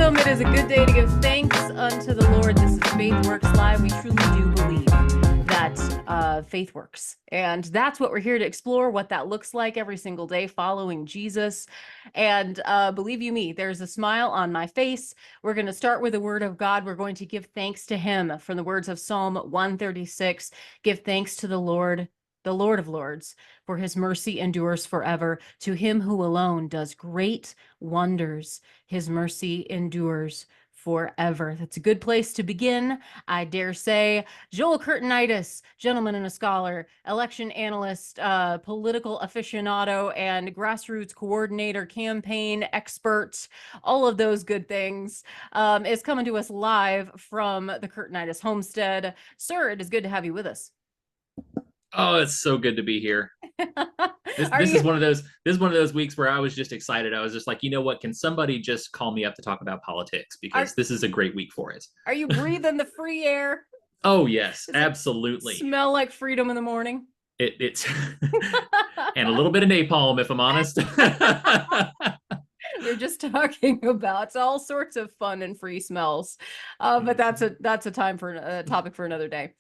Welcome. It is a good day to give thanks unto the Lord. This is Faith Works Live. We truly do believe that faith works. And that's what we're here to explore, what that looks like every single day, following Jesus. And believe you me, there's a smile on my face. We're going to start with the word of God. We're going to give thanks to him from the words of Psalm 136. Give thanks to the Lord of Lords, for his mercy endures forever. To him who alone does great wonders, his mercy endures forever. That's a good place to begin, I dare say. Joel Kurtinitis, gentleman and a scholar, election analyst, political aficionado, and grassroots coordinator, campaign expert, all of those good things, is coming to us live from the Kurtinitis homestead. Sir, it is good to have you with us. Oh, it's so good to be here. This is one of those weeks where I was just excited. I was just like, you know what? Can somebody just call me up to talk about politics? Because this is a great week for it. Are you breathing the free air? Oh, yes, absolutely. Smell like freedom in the morning? It's and a little bit of napalm, if I'm honest. We were just talking about all sorts of fun and free smells, but that's a topic for another day.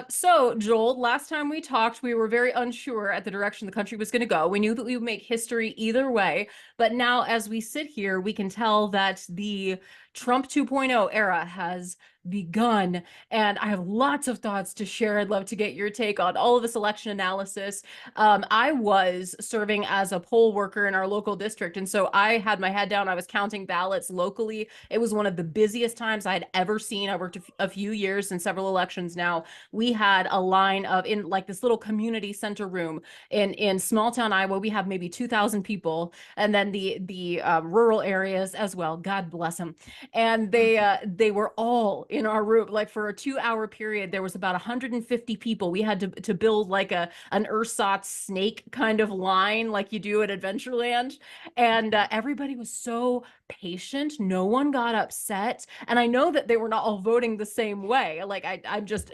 So Joel, last time we talked, we were very unsure at the direction the country was going to go. We knew that we would make history either way, but now as we sit here, we can tell that the Trump 2.0 era has begun, and I have lots of thoughts to share. I'd love to get your take on all of this election analysis. I was serving as a poll worker in our local district, and so I had my head down. I was counting ballots locally. It was one of the busiest times I had ever seen. I worked a few years in several elections now. We had a line of, in like this little community center room in small town Iowa, we have maybe 2,000 people, and then the rural areas as well. God bless them. And they were all in our room. Like for a 2-hour period, there was about 150 people. We had to build like an ersatz snake kind of line like you do at Adventureland. And everybody was so patient. No one got upset. And I know that they were not all voting the same way. Like I'm just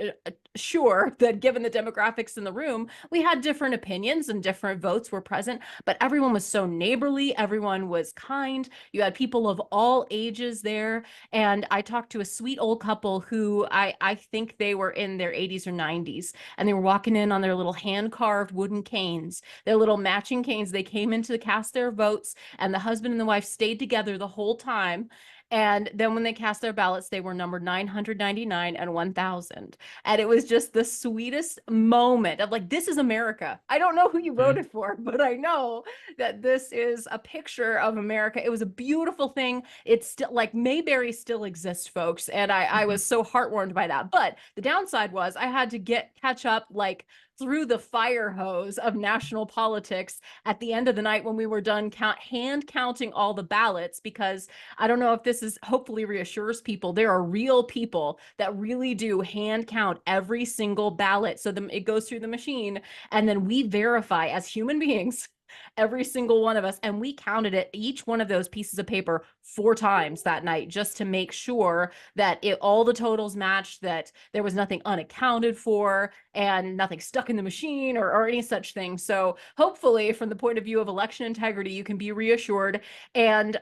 sure that given the demographics in the room, we had different opinions and different votes were present, but everyone was so neighborly. Everyone was kind. You had people of all ages there. And I talked to a sweet old couple who I think they were in their 80s or 90s, and they were walking in on their little hand-carved wooden canes, their little matching canes. They came in to cast their votes, and the husband and the wife stayed together the whole time. And then when they cast their ballots, they were numbered 999 and 1,000. And it was just the sweetest moment of like, this is America. I don't know who you voted for, but I know that this is a picture of America. It was a beautiful thing. It's still like Mayberry still exists, folks. And I was so heartwarmed by that. But the downside was I had to catch up like through the fire hose of national politics at the end of the night when we were done hand counting all the ballots, because I don't know if this is hopefully reassures people. There are real people that really do hand count every single ballot. So it goes through the machine, and then we verify as human beings every single one of us, and we counted it, each one of those pieces of paper 4 times that night, just to make sure that all the totals matched, that there was nothing unaccounted for and nothing stuck in the machine or any such thing. So hopefully from the point of view of election integrity, you can be reassured. And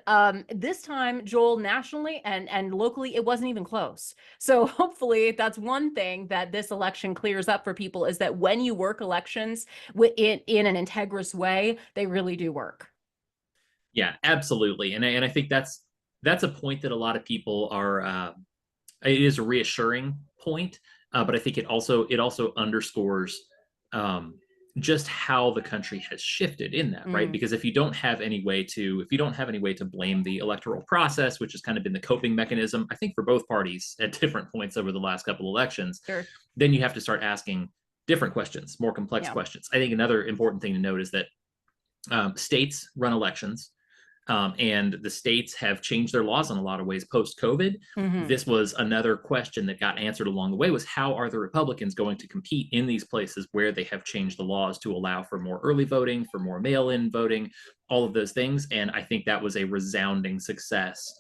this time, Joel, nationally and locally, it wasn't even close. So hopefully that's one thing that this election clears up for people, is that when you work elections in an integrous way, they really do work. Yeah, absolutely. And I think that's a point that a lot of people are, it is a reassuring point, but I think it also underscores just how the country has shifted in that, right? Because if you don't have any way to blame the electoral process, which has kind of been the coping mechanism, I think, for both parties at different points over the last couple elections, Sure. Then you have to start asking different questions, more complex questions. I think another important thing to note is that states run elections, and the states have changed their laws in a lot of ways post-COVID. This was another question that got answered along the way, was how are the Republicans going to compete in these places where they have changed the laws to allow for more early voting, for more mail-in voting, all of those things. And I think that was a resounding success.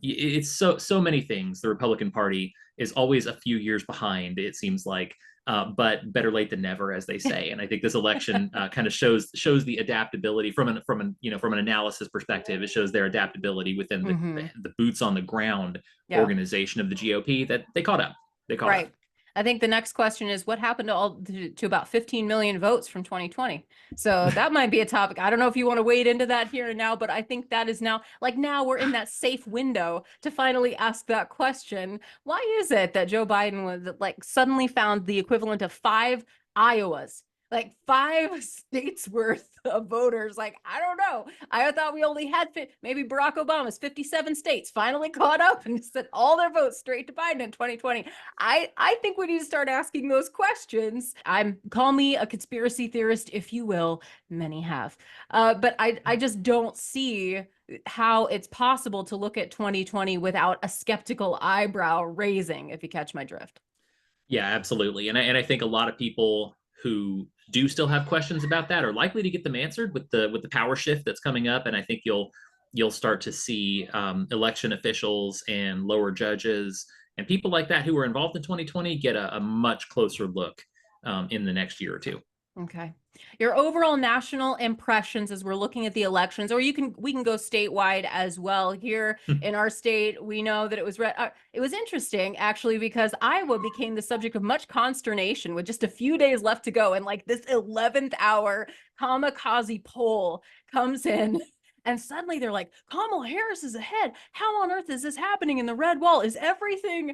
It's so many things. The Republican Party is always a few years behind, it seems like, but better late than never, as they say. And I think this election kind of shows the adaptability from an analysis perspective. It shows their adaptability within the boots on the ground organization of the GOP, that they caught up. They caught up. I think the next question is what happened to about 15 million votes from 2020. So that might be a topic. I don't know if you want to wade into that here and now, but I think that is now we're in that safe window to finally ask that question. Why is it that Joe Biden was suddenly found the equivalent of 5 Iowas? 5 states worth of voters. I don't know. I thought we only had maybe Barack Obama's 57 states finally caught up and sent all their votes straight to Biden in 2020. I think we need to start asking those questions. Call me a conspiracy theorist, if you will. Many have. But I just don't see how it's possible to look at 2020 without a skeptical eyebrow raising, if you catch my drift. Yeah, absolutely. And I think a lot of people who do still have questions about that are likely to get them answered with the power shift that's coming up. And I think you'll start to see election officials and lower judges and people like that who were involved in 2020 get a much closer look in the next year or two. Okay. Your overall national impressions as we're looking at the elections, or we can go statewide as well. Here in our state, we know that it was interesting actually, because Iowa became the subject of much consternation with just a few days left to go. And this 11th hour kamikaze poll comes in. And suddenly they're like, Kamala Harris is ahead. How on earth is this happening in the red wall? Is everything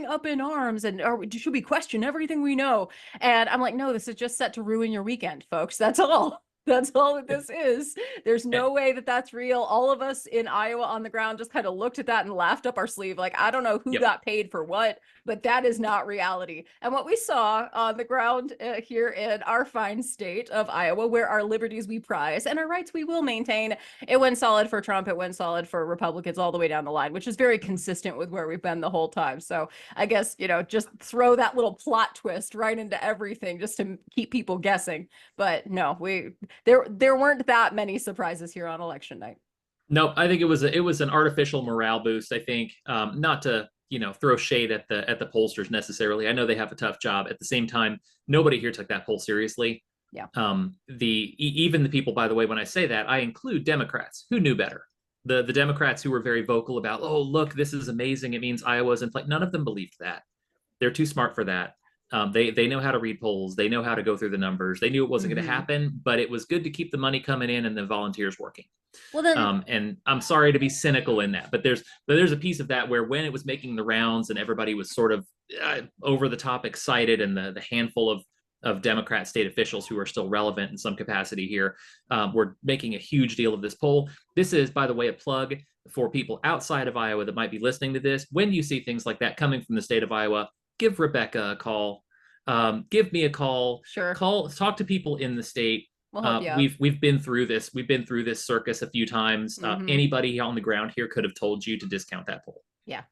up in arms? And should we question everything we know? And I'm like, no, this is just set to ruin your weekend, folks. That's all. That's all that this is. There's no way that that's real. All of us in Iowa on the ground just kind of looked at that and laughed up our sleeve. I don't know who got paid for what, but that is not reality. And what we saw on the ground here in our fine state of Iowa, where our liberties we prize and our rights we will maintain, it went solid for Trump. It went solid for Republicans all the way down the line, which is very consistent with where we've been the whole time. So I guess, just throw that little plot twist right into everything just to keep people guessing. But no, there weren't that many surprises here on election night. No, I think it was an artificial morale boost. I think not to throw shade at the pollsters necessarily. I know they have a tough job. At the same time, nobody here took that poll seriously. Yeah. Even the people, by the way, when I say that, I include Democrats who knew better. The Democrats who were very vocal about, oh look, this is amazing. It means Iowa's in play. None of them believed that. They're too smart for that. They know how to read polls. They know how to go through the numbers. They knew it wasn't going to happen, but it was good to keep the money coming in and the volunteers working. Well, then, and I'm sorry to be cynical in that, but there's a piece of that where when it was making the rounds and everybody was sort of over the top excited, and the handful of Democrat state officials who are still relevant in some capacity here were making a huge deal of this poll. This is, by the way, a plug for people outside of Iowa that might be listening to this. When you see things like that coming from the state of Iowa, give Rebecca a call. Give me a call. Sure. Talk to people in the state. We'll help you out. We've been through this. We've been through this circus a few times. Anybody on the ground here could have told you to discount that poll. Yeah.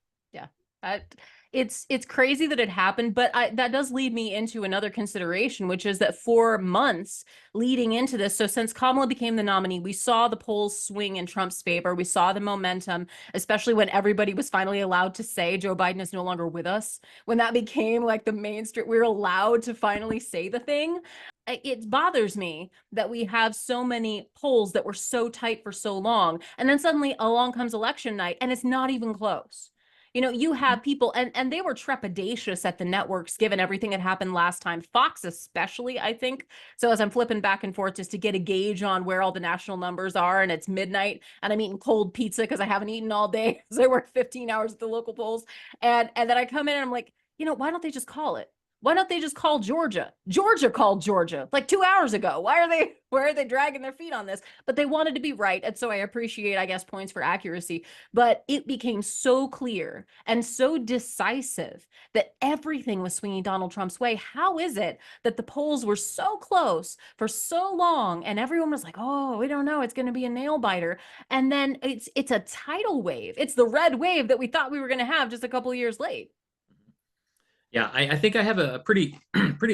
It's crazy that it happened, but that does lead me into another consideration, which is that for months leading into this, so since Kamala became the nominee, we saw the polls swing in Trump's favor. We saw the momentum, especially when everybody was finally allowed to say Joe Biden is no longer with us. When that became the mainstream, we were allowed to finally say the thing. It bothers me that we have so many polls that were so tight for so long, and then suddenly along comes election night and it's not even close. You have people, and they were trepidatious at the networks, given everything that happened last time, Fox especially, I think. So as I'm flipping back and forth just to get a gauge on where all the national numbers are, and it's midnight, and I'm eating cold pizza because I haven't eaten all day, because I worked 15 hours at the local polls. And then I come in and I'm like, why don't they just call it? Why don't they just call Georgia? Georgia called Georgia 2 hours ago. Why are they dragging their feet on this? But they wanted to be right. And so I appreciate, I guess, points for accuracy. But it became so clear and so decisive that everything was swinging Donald Trump's way. How is it that the polls were so close for so long and everyone was like, oh, we don't know, it's going to be a nail biter. And then it's a tidal wave. It's the red wave that we thought we were going to have just a couple of years late. Yeah, I think I have a pretty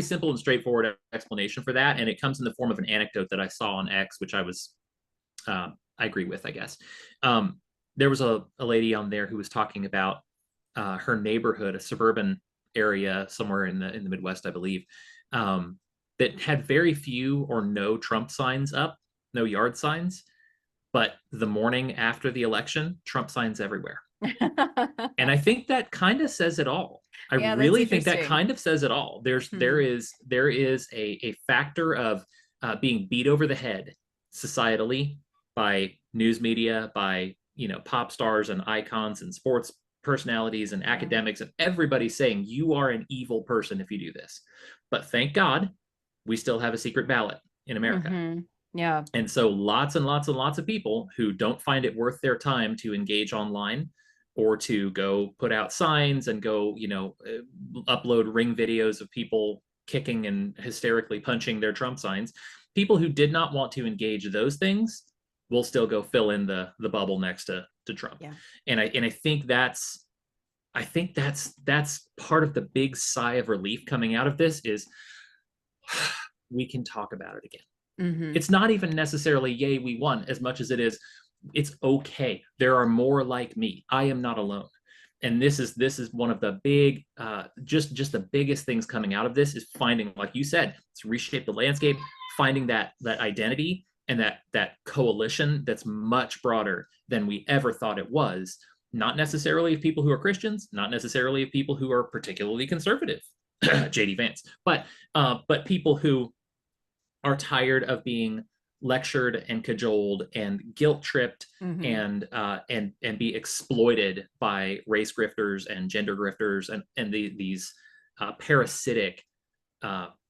simple and straightforward explanation for that, and it comes in the form of an anecdote that I saw on X, which I agree with, I guess. There was a lady on there who was talking about her neighborhood, a suburban area somewhere in the Midwest, I believe, that had very few or no Trump signs up, no yard signs. But the morning after the election, Trump signs everywhere. And I think that kind of says it all. I Yeah, that's really think that interesting. kind of says it all. There is a factor of being beat over the head societally by news media, by pop stars and icons and sports personalities and academics and everybody saying you are an evil person if you do this. But thank God we still have a secret ballot in America. Mm-hmm. Yeah. And so lots and lots and lots of people who don't find it worth their time to engage online or to go put out signs and go, upload ring videos of people kicking and hysterically punching their Trump signs. People who did not want to engage those things will still go fill in the bubble next to Trump. Yeah. And I think that's part of the big sigh of relief coming out of this is we can talk about it again. Mm-hmm. It's not even necessarily yay we won as much as it is it's okay. There are more like me. I am not alone. And this is one of the big just the biggest things coming out of this is finding, like you said, it's reshape the landscape, finding that identity and that coalition that's much broader than we ever thought it was. Not necessarily of people who are Christians, not necessarily of people who are particularly conservative, JD Vance, but people who are tired of being lectured and cajoled and guilt tripped and be exploited by race grifters and gender grifters and these parasitic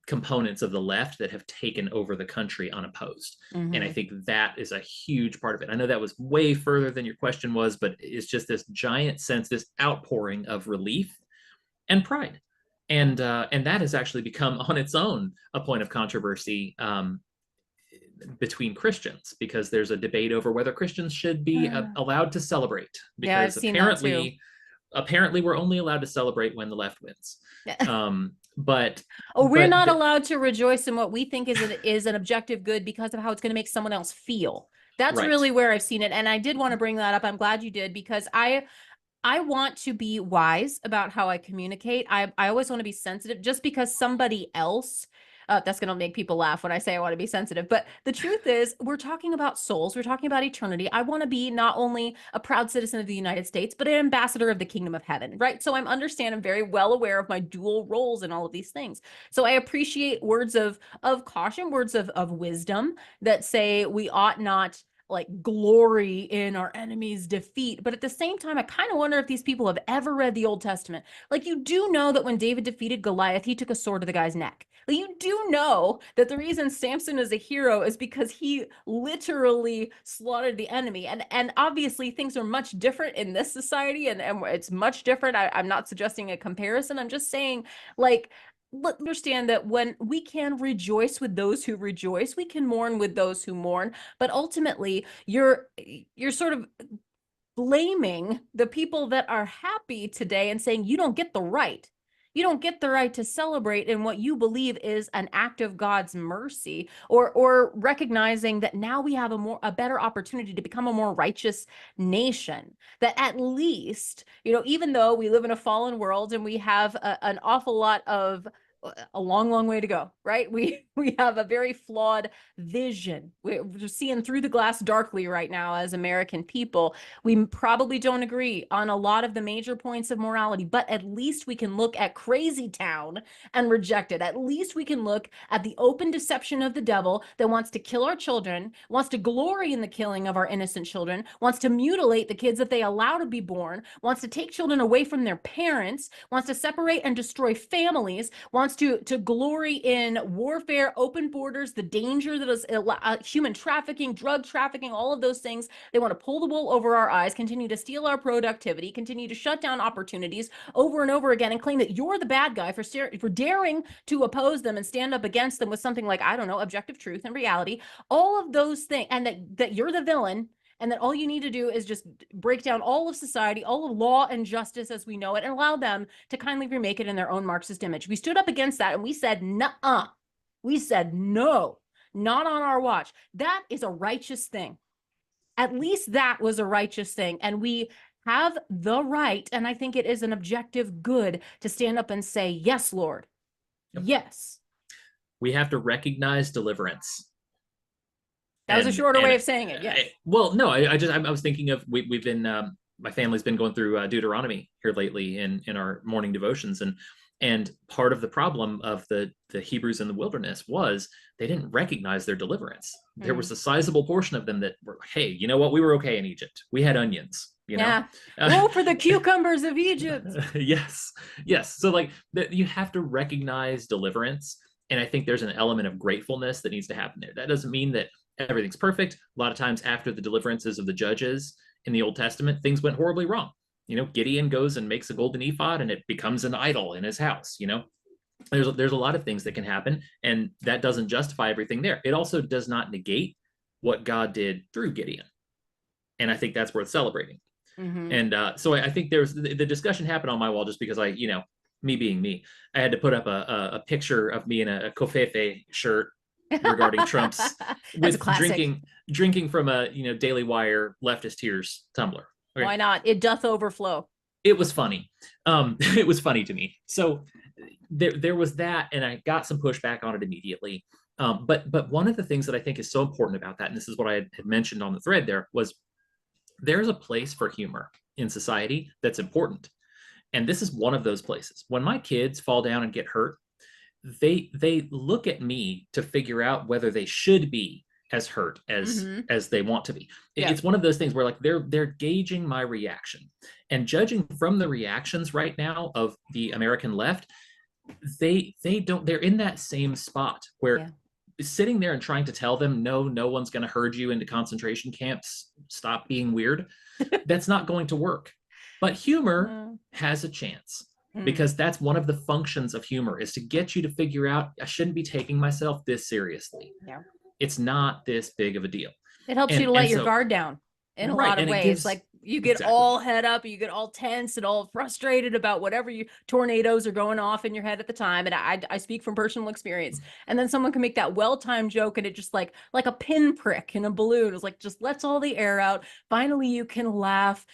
components of the left that have taken over the country unopposed. And I think that is a huge part of it. I know that was way further than your question was, but it's just this giant sense, this outpouring of relief and pride. And that has actually become on its own a point of controversy between Christians, because there's a debate over whether Christians should be allowed to celebrate. Because yeah, I've seen that too. Apparently we're only allowed to celebrate when the left wins. But we're not allowed to rejoice in what we think is an objective good because of how it's going to make someone else feel. That's really where I've seen it. And I did want to bring that up. I'm glad you did, because I want to be wise about how I communicate. I always want to be sensitive. Just because somebody else, that's going to make people laugh when I say I want to be sensitive. But the truth is, we're talking about souls. We're talking about eternity. I want to be not only a proud citizen of the United States, but an ambassador of the kingdom of heaven, right? So I'm very well aware of my dual roles in all of these things. So I appreciate words of caution, words of wisdom that say we ought not glory in our enemy's defeat. But at the same time, I kind of wonder if these people have ever read the Old Testament. You do know that when David defeated Goliath, he took a sword to the guy's neck. You do know that the reason Samson is a hero is because he literally slaughtered the enemy. And obviously things are much different in this society, and it's much different. I'm not suggesting a comparison. I'm just saying, let's understand that when we can rejoice with those who rejoice, we can mourn with those who mourn. But ultimately, you're sort of blaming the people that are happy today and saying you don't get the right. You don't get the right to celebrate in what you believe is an act of God's mercy, or recognizing that now we have a better opportunity to become a more righteous nation. That at least, even though we live in a fallen world and we have an awful lot of a long way to go, right? We have a very flawed vision. We're seeing through the glass darkly right now as American people. We probably don't agree on a lot of the major points of morality, but at least we can look at crazy town and reject it. At least we can look at the open deception of the devil that wants to kill our children, wants to glory in the killing of our innocent children, wants to mutilate the kids that they allow to be born, wants to take children away from their parents, wants to separate and destroy families, wants to glory in warfare, open borders, the danger that is human trafficking, drug trafficking, all of those things. They want to pull the wool over our eyes, continue to steal our productivity, continue to shut down opportunities over and over again, and claim that you're the bad guy for daring to oppose them and stand up against them with something like, I don't know, objective truth and reality, all of those things, and that you're the villain, and that all you need to do is just break down all of society, all of law and justice as we know it, and allow them to kindly remake it in their own Marxist image. We stood up against that and we said, nuh-uh. We said, no, not on our watch. That is a righteous thing. At least that was a righteous thing. And we have the right, and I think it is an objective good, to stand up and say, yes, Lord. Yep. Yes. We have to recognize deliverance. That was a shorter way of saying it. Yes. Well, no, I was thinking of, we've been, my family's been going through Deuteronomy here lately in our morning devotions, and part of the problem of the Hebrews in the wilderness was they didn't recognize their deliverance. There was a sizable portion of them that were, hey, you know what? We were okay in Egypt. We had onions. You know? Yeah. Go for the cucumbers of Egypt. Yes. So like you have to recognize deliverance. And I think there's an element of gratefulness that needs to happen there. That doesn't mean that everything's perfect. A lot of times after the deliverances of the judges in the Old Testament, things went horribly wrong. Gideon goes and makes a golden ephod and it becomes an idol in his house. There's a lot of things that can happen, and that doesn't justify everything there. It also does not negate what God did through Gideon. And I think that's worth celebrating. Mm-hmm. And so I think there's the discussion happened on my wall just because me being me, I had to put up a picture of me in a Covfefe shirt regarding Trump's with drinking from a Daily Wire leftist tears tumbler. Okay. Why not? It doth overflow. It was funny. It was funny to me. So there was that, and I got some pushback on it immediately. But one of the things that I think is so important about that, and this is what I had mentioned on the thread there, was there's a place for humor in society that's important. And this is one of those places. When my kids fall down and get hurt, they look at me to figure out whether they should be as hurt as they want to be. Yeah. It's one of those things where like they're gauging my reaction, and judging from the reactions right now of the American left, they're in that same spot where sitting there and trying to tell them, no one's going to herd you into concentration camps, stop being weird. That's not going to work. But humor has a chance, because that's one of the functions of humor, is to get you to figure out, I shouldn't be taking myself this seriously. Yeah. It's not this big of a deal. It helps you to let your guard down in a lot of ways. Like you get all head up, you get all tense and all frustrated about whatever tornadoes are going off in your head at the time. And I speak from personal experience. And then someone can make that well-timed joke, and it just like a pinprick in a balloon. It's like, just lets all the air out. Finally, you can laugh.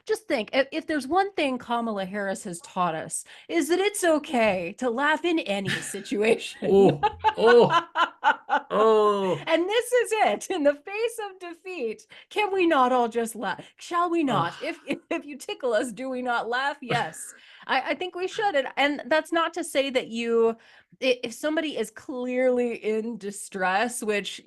Just think, if there's one thing Kamala Harris has taught us, is that it's okay to laugh in any situation. And this is it. In the face of defeat, can we not all just laugh? Shall we not? If you tickle us, do we not laugh? Yes. I think we should. And that's not to say that if somebody is clearly in distress, which,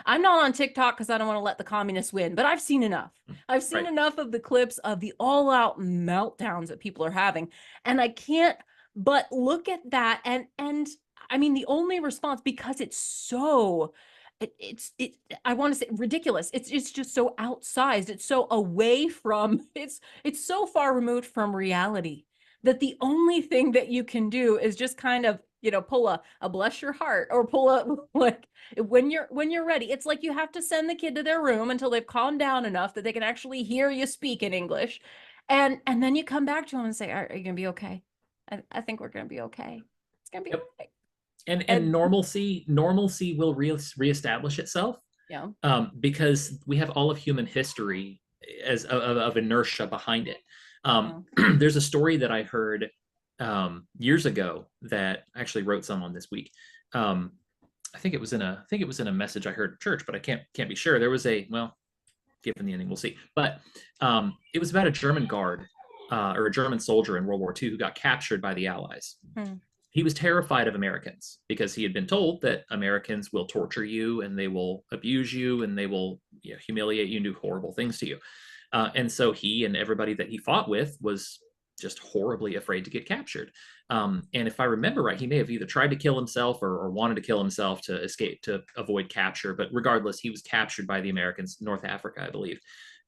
I'm not on TikTok because I don't want to let the communists win, but I've seen enough. I've seen enough of the clips of the all-out meltdowns that people are having. And I can't but look at that. And I mean, the only response, because it's so... I want to say ridiculous. It's just so outsized. It's so away from, it's so far removed from reality, that the only thing that you can do is just kind of, pull a bless your heart, or pull a, like, when you're ready. It's like you have to send the kid to their room until they've calmed down enough that they can actually hear you speak in English. And then you come back to them and say, are you going to be okay? I think we're going to be okay. It's going to be okay. And normalcy will reestablish itself. Yeah. Because we have all of human history as of inertia behind it. There's a story that I heard years ago that I actually wrote some on this week. I think it was in a message I heard at church, but I can't be sure. There was given the ending, we'll see. But it was about a German guard or a German soldier in World War II who got captured by the Allies. He was terrified of Americans because he had been told that Americans will torture you, and they will abuse you, and they will humiliate you and do horrible things to you. And so he and everybody that he fought with was just horribly afraid to get captured. And if I remember right, he may have either tried to kill himself or wanted to kill himself to escape, to avoid capture. But regardless, he was captured by the Americans, North Africa, I believe.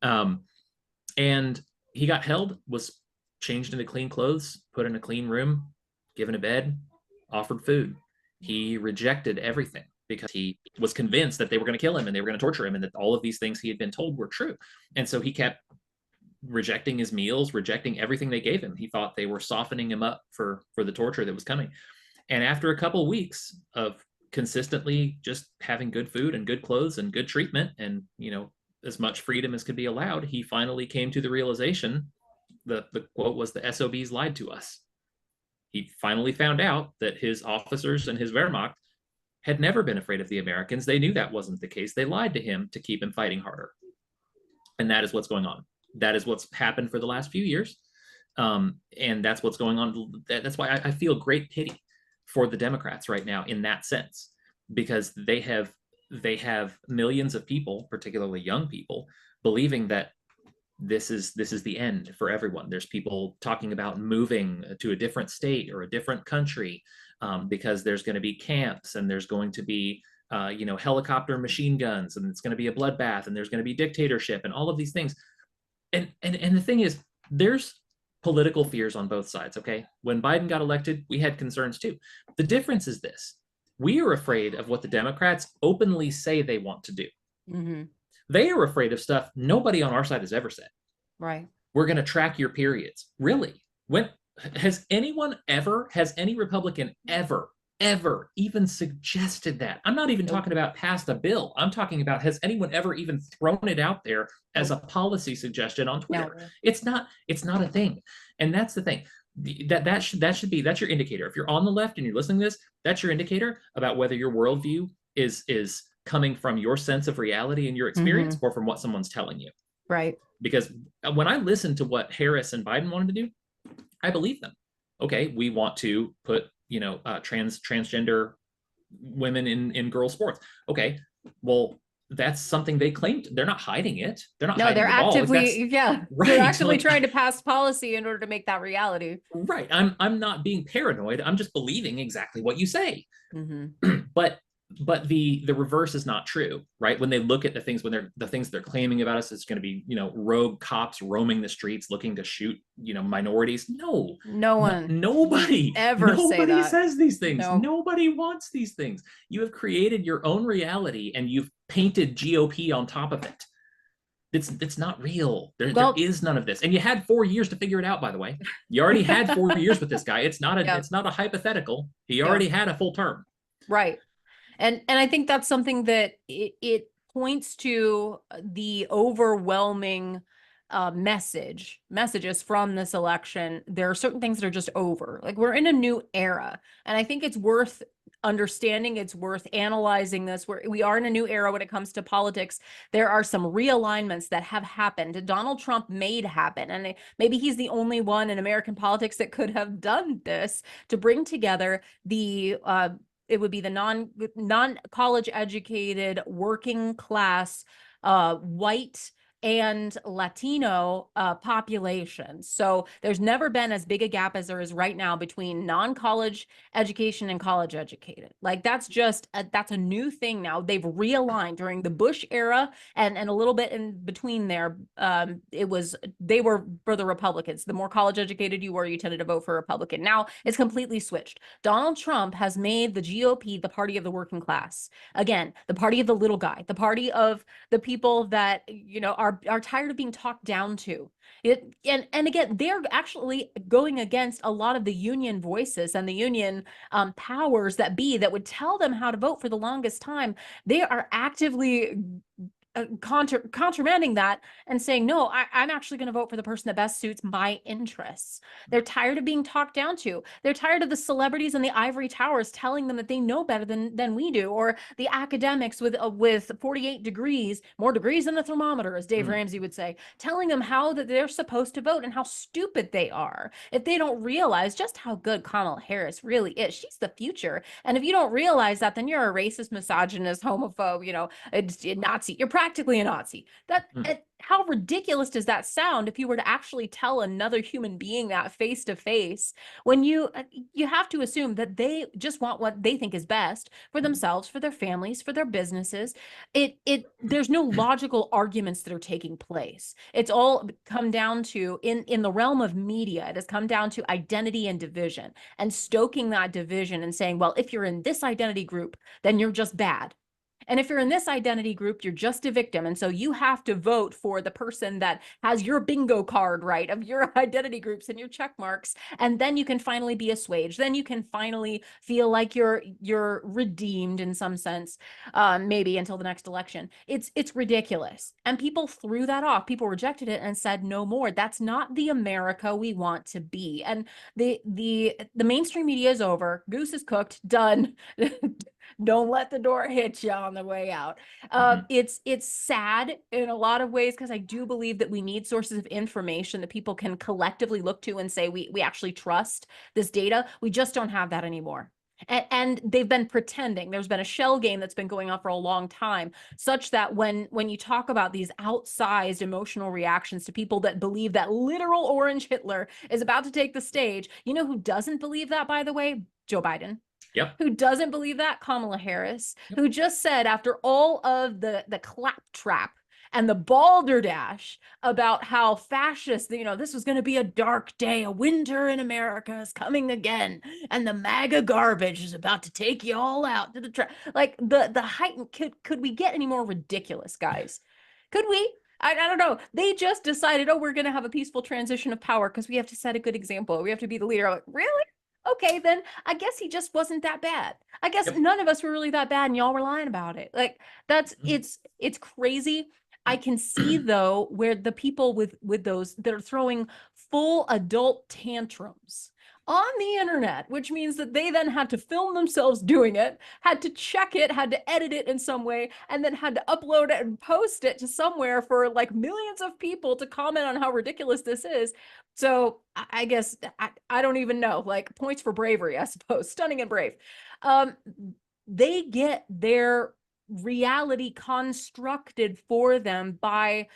And he got held, was changed into clean clothes, put in a clean room, given a bed, offered food. He rejected everything because he was convinced that they were going to kill him and they were going to torture him, and that all of these things he had been told were true. And so he kept rejecting his meals, rejecting everything they gave him. He thought they were softening him up for the torture that was coming. And after a couple of weeks of consistently just having good food and good clothes and good treatment and, as much freedom as could be allowed, he finally came to the realization, the quote was, the SOBs lied to us. He finally found out that his officers and his Wehrmacht had never been afraid of the Americans. They knew that wasn't the case. They lied to him to keep him fighting harder. And that is what's going on. That is what's happened for the last few years. And that's what's going on. That's why I feel great pity for the Democrats right now in that sense, because they have millions of people, particularly young people, believing that this is the end for everyone. There's people talking about moving to a different state or a different country because there's going to be camps and there's going to be helicopter machine guns and it's going to be a bloodbath and there's going to be dictatorship and all of these things. And the thing is, there's political fears on both sides. Okay, when Biden got elected, we had concerns too. The difference is this: we are afraid of what the Democrats openly say they want to do. Mm-hmm. They are afraid of stuff nobody on our side has ever said. Right. We're going to track your periods. Really? When has any Republican ever even suggested that? I'm not even talking about passed a bill. I'm talking about, has anyone ever even thrown it out there as a policy suggestion on Twitter? No. It's not a thing. And that's the thing. That's your indicator. If you're on the left and you're listening to this, that's your indicator about whether your worldview is coming from your sense of reality and your experience or from what someone's telling you. Right. Because when I listened to what Harris and Biden wanted to do, I believe them. Okay, we want to put transgender women in girls sports. Okay, well, that's something they claimed. They're not hiding it. They're not. No, they're actively, right. They're actively trying to pass policy in order to make that reality. Right. I'm not being paranoid. I'm just believing exactly what you say. But the reverse is not true, right? When they look at the things they're claiming about us, it's going to be, rogue cops roaming the streets looking to shoot, minorities. Nobody says these things. No. Nobody wants these things. You have created your own reality and you've painted GOP on top of it. It's not real. There is none of this. And you had 4 years to figure it out, by the way. You already had 4 years with this guy. It's not a hypothetical. He already had a full term. Right. And I think that's something that it points to the overwhelming messages from this election. There are certain things that are just over. Like, we're in a new era. And I think it's worth understanding. It's worth analyzing this. We are in a new era when it comes to politics. There are some realignments that have happened. Donald Trump made happen. And maybe he's the only one in American politics that could have done this, to bring together the it would be the non-college educated, working class, white and Latino population. So there's never been as big a gap as there is right now between non-college education and college educated. Like, that's a new thing now. They've realigned during the Bush era and a little bit in between there. They were for the Republicans. The more college educated you were, you tended to vote for Republican. Now it's completely switched. Donald Trump has made the GOP the party of the working class. Again, the party of the little guy, the party of the people that, are tired of being talked down to. And again, they're actually going against a lot of the union voices and the union powers that be that would tell them how to vote for the longest time. They are actively countermanding that and saying, no, I'm actually going to vote for the person that best suits my interests. They're tired of being talked down to. They're tired of the celebrities in the ivory towers telling them that they know better than we do, or the academics with 48 degrees, more degrees than the thermometer, as Dave Ramsey would say, telling them how that they're supposed to vote and how stupid they are if they don't realize just how good Kamala Harris really is. She's the future. And if you don't realize that, then you're a racist, misogynist, homophobe, a Nazi. You're practically a Nazi. How ridiculous does that sound if you were to actually tell another human being that face to face, when you have to assume that they just want what they think is best for themselves, for their families, for their businesses. There's no logical arguments that are taking place. It's all come down to, in the realm of media, it has come down to identity and division, and stoking that division and saying, well, if you're in this identity group, then you're just bad. And if you're in this identity group, you're just a victim. And so you have to vote for the person that has your bingo card, right, of your identity groups and your check marks. And then you can finally be assuaged. Then you can finally feel like you're redeemed in some sense, maybe until the next election. It's ridiculous. And people threw that off. People rejected it and said no more. That's not the America we want to be. And the mainstream media is over. Goose is cooked. Done. Don't let the door hit you on the way out. It's sad in a lot of ways, because I do believe that we need sources of information that people can collectively look to and say, we actually trust this data. We just don't have that anymore. And they've been pretending. There's been a shell game that's been going on for a long time, such that when you talk about these outsized emotional reactions to people that believe that literal orange Hitler is about to take the stage, you know who doesn't believe that, by the way? Joe Biden. Yep. Who doesn't believe that? Kamala Harris, who just said, after all of the claptrap and the balderdash about how fascist, this was going to be a dark day, a winter in America is coming again, and the MAGA garbage is about to take you all out to the trash. Like the height, could we get any more ridiculous, guys? Could we? I don't know. They just decided, we're going to have a peaceful transition of power because we have to set a good example. We have to be the leader. Like, really? Okay, then I guess he just wasn't that bad. I guess none of us were really that bad, and y'all were lying about it. Like, it's crazy. I can see though where the people with those that are throwing full adult tantrums on the internet, which means that they then had to film themselves doing it, had to check it, had to edit it in some way, and then had to upload it and post it to somewhere for like millions of people to comment on how ridiculous this is. So I guess I don't even know, like, points for bravery, I suppose. Stunning and brave. They get their reality constructed for them by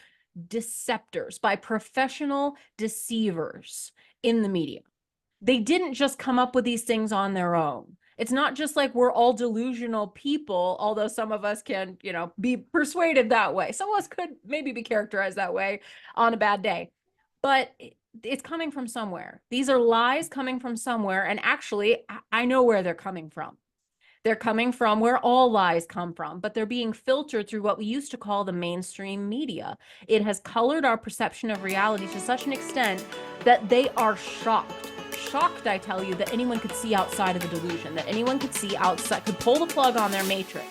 deceptors, by professional deceivers in the media. They didn't just come up with these things on their own. It's not just like we're all delusional people, although some of us can, be persuaded that way. Some of us could maybe be characterized that way on a bad day. But it's coming from somewhere. These are lies coming from somewhere. And actually, I know where they're coming from. They're coming from where all lies come from, but they're being filtered through what we used to call the mainstream media. It has colored our perception of reality to such an extent that they are shocked. Shocked, I tell you, that anyone could see outside of the delusion, that anyone could see outside, could pull the plug on their matrix.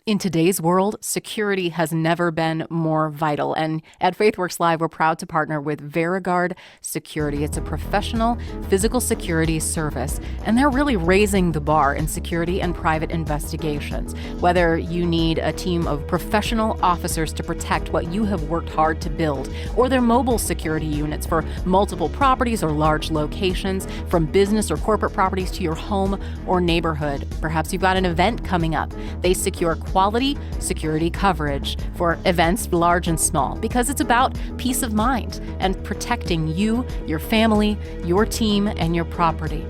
In today's world, security has never been more vital. And at FaithWorks Live, we're proud to partner with VeriGuard Security. It's a professional physical security service, and they're really raising the bar in security and private investigations. Whether you need a team of professional officers to protect what you have worked hard to build, or their mobile security units for multiple properties or large locations, from business or corporate properties to your home or neighborhood. Perhaps you've got an event coming up. They secure quality security coverage for events large and small, because it's about peace of mind and protecting you, your family, your team, and your property.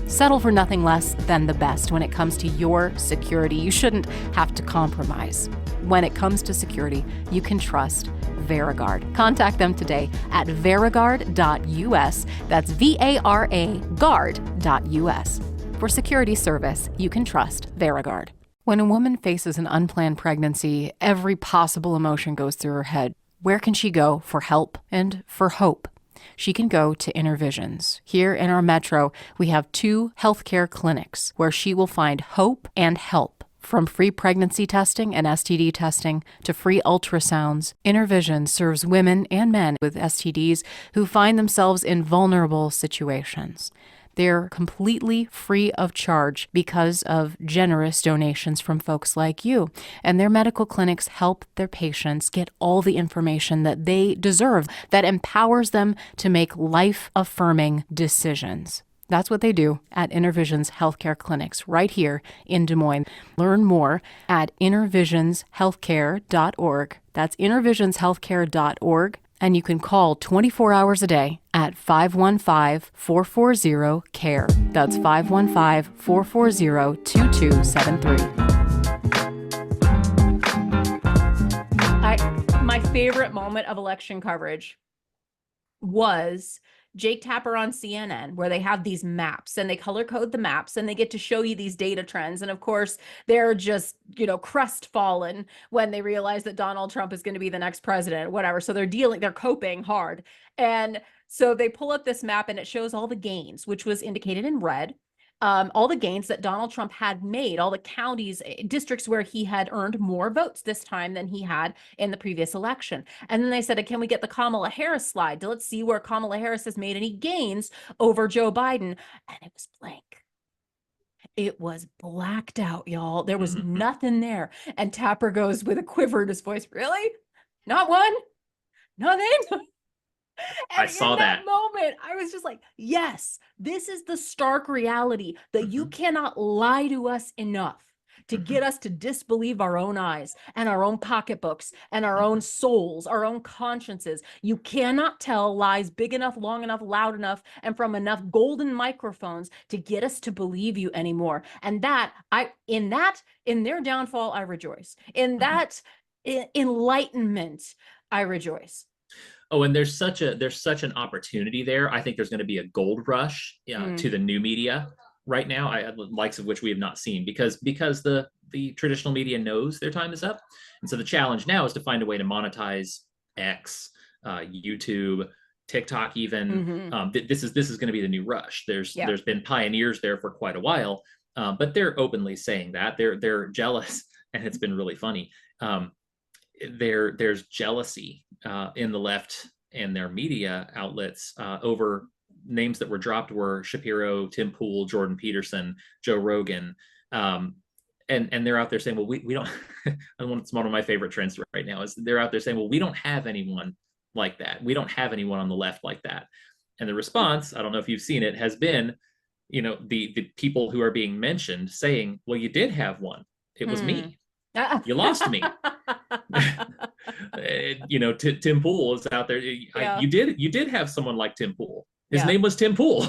Settle for nothing less than the best when it comes to your security. You shouldn't have to compromise. When it comes to security, you can trust VeriGuard. Contact them today at veriguard.us. That's VARA guard.us. For security service, you can trust VeriGuard. When a woman faces an unplanned pregnancy, every possible emotion goes through her head. Where can she go for help and for hope? She can go to InnerVisions. Here in our metro, we have 2 healthcare clinics where she will find hope and help. From free pregnancy testing and STD testing to free ultrasounds, InnerVisions serves women and men with STDs who find themselves in vulnerable situations. They're completely free of charge because of generous donations from folks like you. And their medical clinics help their patients get all the information that they deserve, that empowers them to make life-affirming decisions. That's what they do at InnerVisions Healthcare Clinics right here in Des Moines. Learn more at innervisionshealthcare.org. That's innervisionshealthcare.org. And you can call 24 hours a day at 515-440-CARE. That's 515-440-2273. My favorite moment of election coverage was Jake Tapper on CNN, where they have these maps and they color code the maps and they get to show you these data trends. And of course, they're just, crestfallen when they realize that Donald Trump is going to be the next president, whatever. So they're coping hard. And so they pull up this map and it shows all the gains, which was indicated in red. All the gains that Donald Trump had made, all the counties, districts where he had earned more votes this time than he had in the previous election. And then they said, can we get the Kamala Harris slide? Let's see where Kamala Harris has made any gains over Joe Biden. And it was blank. It was blacked out, y'all. There was nothing there. And Tapper goes with a quiver in his voice, really? Not one? Nothing? And I saw in that that moment, I was just like, yes, this is the stark reality that you cannot lie to us enough to get us to disbelieve our own eyes and our own pocketbooks and our own souls, our own consciences. You cannot tell lies big enough, long enough, loud enough, and from enough golden microphones to get us to believe you anymore. And in their downfall, I rejoice. In that enlightenment, I rejoice. Oh, and there's such an opportunity there. I think there's going to be a gold rush to the new media right now, likes of which we have not seen, because the traditional media knows their time is up, and so the challenge now is to find a way to monetize X, YouTube, TikTok, even. This is going to be the new rush. There's been pioneers there for quite a while, but they're openly saying that they're jealous, and it's been really funny. There's jealousy in the left and their media outlets over names that were dropped were Shapiro, Tim Pool, Jordan Peterson, Joe Rogan, and they're out there saying, well, we don't. It's one of my favorite trends right now is they're out there saying, well, we don't have anyone like that. We don't have anyone on the left like that. And the response, I don't know if you've seen it, has been, the people who are being mentioned saying, well, you did have one. It was me. You lost me. Tim Pool is out there. You did have someone like Tim Pool. His name was Tim Pool.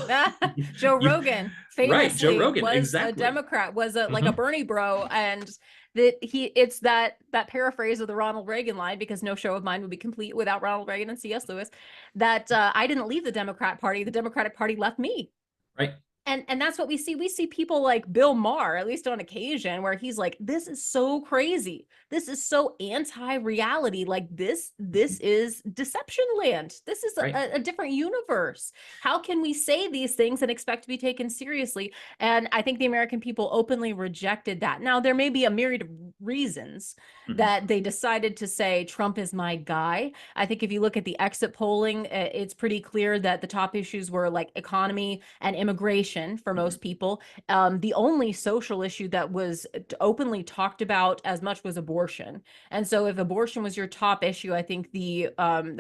Joe Rogan, famously, right? Joe Rogan, was exactly. a Democrat, was like a Bernie bro, and it's that paraphrase of the Ronald Reagan line, because no show of mine would be complete without Ronald Reagan and C.S. Lewis. That I didn't leave the Democrat Party; the Democratic Party left me. Right. And that's what we see. We see people like Bill Maher, at least on occasion, where he's like, this is so crazy. This is so anti-reality. Like this is deception land. This is a different universe. How can we say these things and expect to be taken seriously? And I think the American people openly rejected that. Now, there may be a myriad of reasons that they decided to say Trump is my guy. I think if you look at the exit polling, it's pretty clear that the top issues were like economy and immigration for most people. The only social issue that was openly talked about as much was abortion. And so if abortion was your top issue, I think the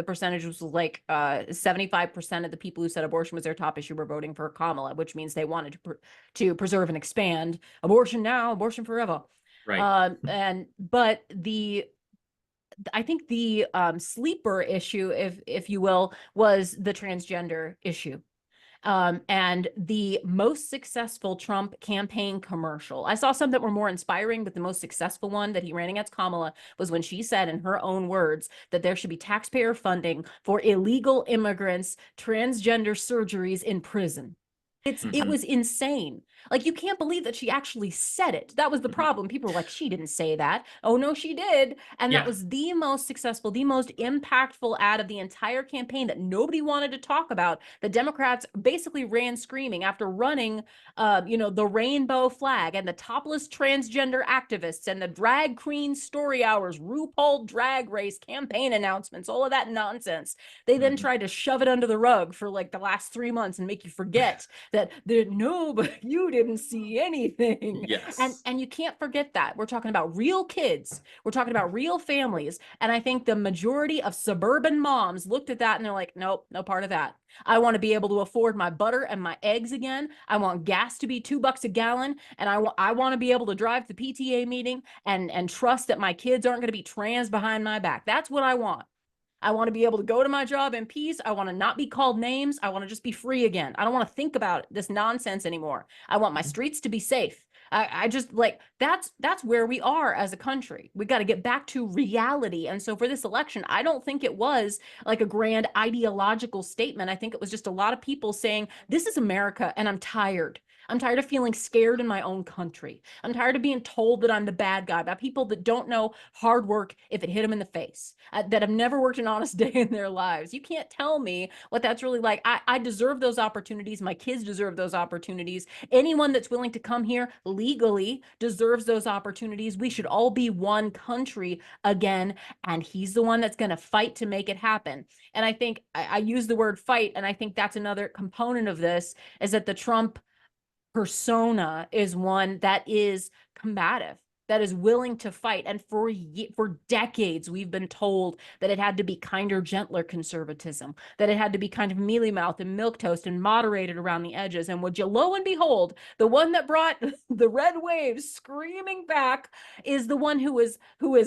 percentage was like 75% of the people who said abortion was their top issue were voting for Kamala, which means they wanted to preserve and expand abortion now, abortion forever. Right. But I think the sleeper issue, if you will, was the transgender issue. And the most successful Trump campaign commercial. I saw some that were more inspiring, but the most successful one that he ran against Kamala was when she said in her own words that there should be taxpayer funding for illegal immigrants, transgender surgeries in prison. It was insane. Like, you can't believe that she actually said it. That was the problem. People were like, she didn't say that. Oh, no, she did. And that was the most successful, the most impactful ad of the entire campaign that nobody wanted to talk about. The Democrats basically ran screaming after running, the rainbow flag and the topless transgender activists and the drag queen story hours, RuPaul drag race campaign announcements, all of that nonsense. They then tried to shove it under the rug for like the last 3 months and make you forget that but you didn't see anything. Yes. And you can't forget that. We're talking about real kids. We're talking about real families. And I think the majority of suburban moms looked at that and they're like, nope, no part of that. I want to be able to afford my butter and my eggs again. I want gas to be $2 a gallon. And I want to be able to drive to the PTA meeting and trust that my kids aren't going to be trans behind my back. That's what I want. I want to be able to go to my job in peace. I want to not be called names. I want to just be free again. I don't want to think about this nonsense anymore. I want my streets to be safe. I just like that's where we are as a country. We got to get back to reality. And so for this election, I don't think it was like a grand ideological statement. I think it was just a lot of people saying, this is America and I'm tired. I'm tired of feeling scared in my own country. I'm tired of being told that I'm the bad guy by people that don't know hard work if it hit them in the face, that have never worked an honest day in their lives. You can't tell me what that's really like. I deserve those opportunities. My kids deserve those opportunities. Anyone that's willing to come here legally deserves those opportunities. We should all be one country again. And he's the one that's going to fight to make it happen. And I think I use the word fight. And I think that's another component of this, is that the Trump persona is one that is combative, that is willing to fight. And for decades, we've been told that it had to be kinder, gentler conservatism, that it had to be kind of mealy mouthed and milquetoast and moderated around the edges. And would you lo and behold, the one that brought the red waves screaming back is the one who is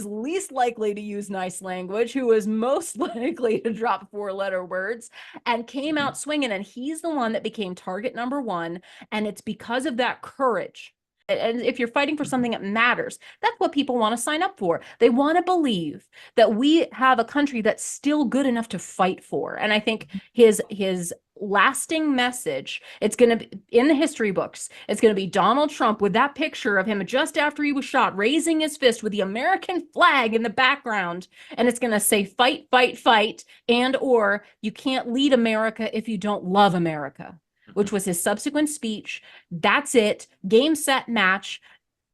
least likely to use nice language, who is most likely to drop 4-letter words, and came out swinging. And he's the one that became target number one. And it's because of that courage. And if you're fighting for something that matters, that's what people want to sign up for. They want to believe that we have a country that's still good enough to fight for. And I think his lasting message, it's going to be in the history books. It's going to be Donald Trump with that picture of him just after he was shot, raising his fist with the American flag in the background. And it's going to say, fight, fight, fight, and or you can't lead America if you don't love America, which was his subsequent speech. That's it. Game, set, match.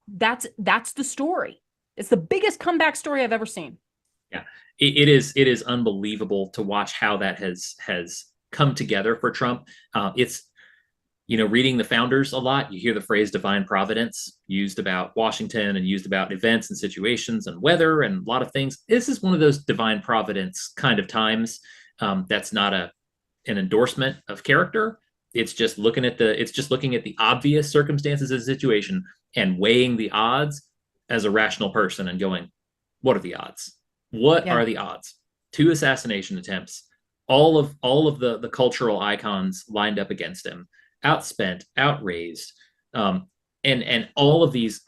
That's the story. It's the biggest comeback story I've ever seen. Yeah, it is unbelievable to watch how that has come together for Trump. It's, reading the founders a lot, you hear the phrase divine providence used about Washington and used about events and situations and weather and a lot of things. This is one of those divine providence kind of times. That's not an endorsement of character. It's just looking at the obvious circumstances of the situation and weighing the odds as a rational person and going, what are the odds? What are the odds? 2 assassination attempts, all of the cultural icons lined up against him, outspent, outraised, and all of these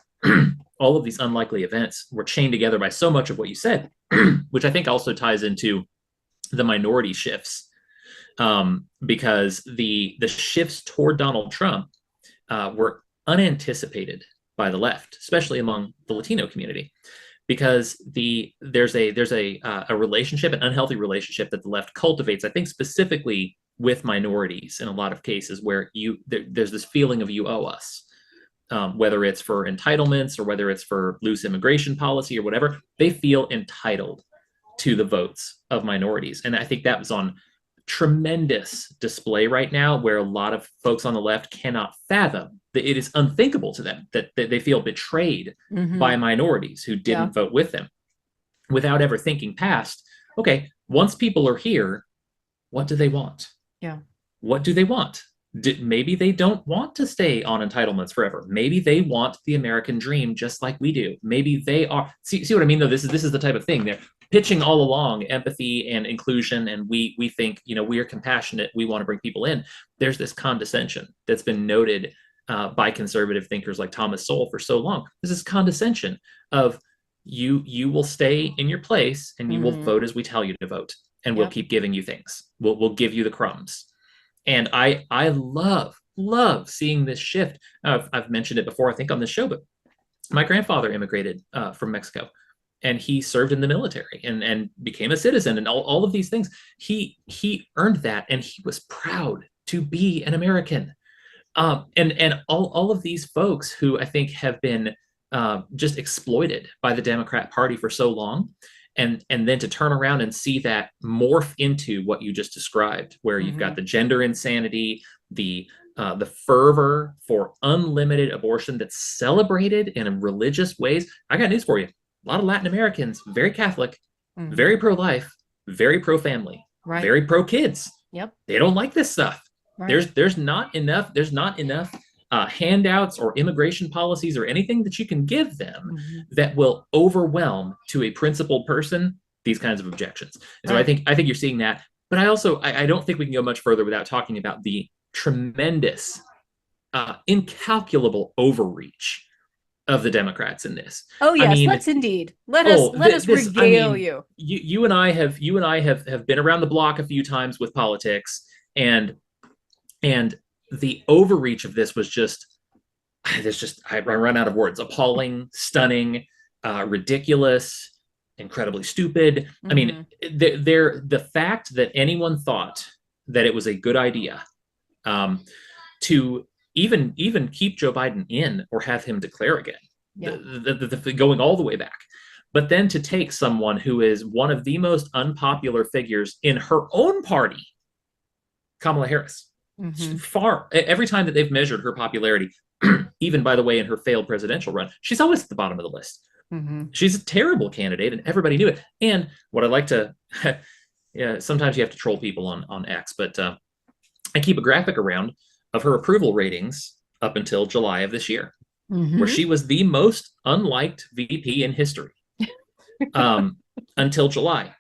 all of these unlikely events were chained together by so much of what you said, which I think also ties into the minority shifts. Because the shifts toward Donald Trump were unanticipated by the left, especially among the Latino community, because there's a relationship, an unhealthy relationship that the left cultivates, I think specifically with minorities in a lot of cases, where there's this feeling of you owe us, whether it's for entitlements or whether it's for loose immigration policy or whatever. They feel entitled to the votes of minorities, and I think that was on tremendous display right now, where a lot of folks on the left cannot fathom that it is unthinkable to them that they feel betrayed by minorities who didn't vote with them, without ever thinking past, okay, once people are here, what do they want? What do they want? Maybe they don't want to stay on entitlements forever. Maybe they want the American dream just like we do. Maybe they are. See what I mean, though? This is the type of thing they're pitching all along: empathy and inclusion, and we think, we are compassionate, we want to bring people in. There's this condescension that's been noted by conservative thinkers like Thomas Sowell for so long. This is condescension of you will stay in your place and you will vote as we tell you to vote, and we'll keep giving you things. We'll give you the crumbs. And I love seeing this shift. I've mentioned it before, I think, on this show, but my grandfather immigrated from Mexico, and he served in the military and became a citizen and all of these things. He earned that, and he was proud to be an American. And all of these folks who I think have been just exploited by the Democrat Party for so long, and then to turn around and see that morph into what you just described, where you've got the gender insanity, the fervor for unlimited abortion that's celebrated in religious ways. I got news for you. A lot of Latin Americans, very Catholic, very pro-life, very pro-family, very pro-kids. Yep. They don't like this stuff. There's not enough handouts or immigration policies or anything that you can give them that will overwhelm, to a principled person, these kinds of objections. And so I think you're seeing that. But I don't think we can go much further without talking about the tremendous, incalculable overreach of the Democrats in this. Oh I yes, mean, let's indeed. Let oh, us this, I regale mean, you. you and I have been around the block a few times with politics, and the overreach of this was just, I run out of words. Appalling, stunning, ridiculous, incredibly stupid. I mean, the fact that anyone thought that it was a good idea to even keep Joe Biden in or have him declare again, Yeah. going all the way back. But then to take someone who is one of the most unpopular figures in her own party, Kamala Harris, far every time that they've measured her popularity, even by the way, in her failed presidential run, she's always at the bottom of the list. She's a terrible candidate, and everybody knew it. And what I like to, yeah, sometimes you have to troll people on X, but I keep a graphic around of her approval ratings up until July of this year, where she was the most unliked VP in history until July.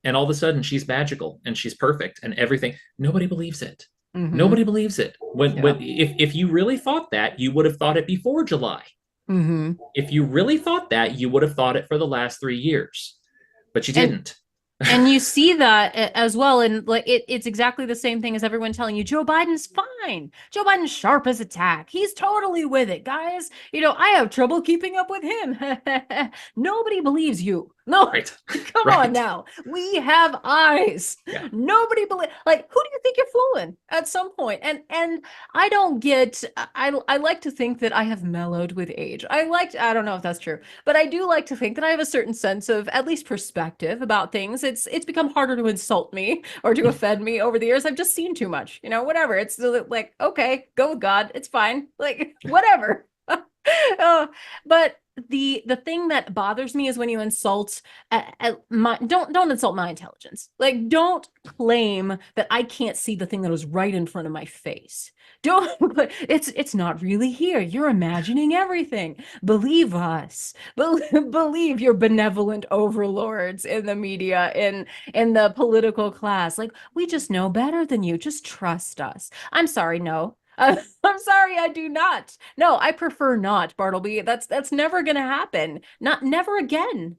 And all of a sudden, she's magical and she's perfect and everything. Nobody believes it. Nobody believes it. When if you really thought that, you would have thought it before July. If you really thought that, you would have thought it for the last 3 years, but you didn't. And you see that as well. And like it's exactly the same thing as everyone telling you, Joe Biden's fine. Joe Biden's sharp as a tack. He's totally with it, guys. You know, I have trouble keeping up with him. Nobody believes you. No, right. Come on now. We have eyes. Yeah. Nobody believes. Like, who do you think you're fooling at some point? And I don't get. I like to think that I have mellowed with age. I don't know if that's true, but I do like to think that I have a certain sense of at least perspective about things. It's become harder to insult me or to offend me over the years. I've just seen too much. You know, whatever. It's like, okay, go with God. It's fine. Like, whatever. But the thing that bothers me is when you insult don't insult my intelligence. Like, don't claim that I can't see the thing that was right in front of my face. Don't it's not really here. You're imagining everything. Believe us. Believe your benevolent overlords in the media, in the political class. Like, we just know better than you. Just trust us. I'm sorry, no. I'm sorry, I do not. No, I prefer not, Bartleby. That's never going to happen. Never again.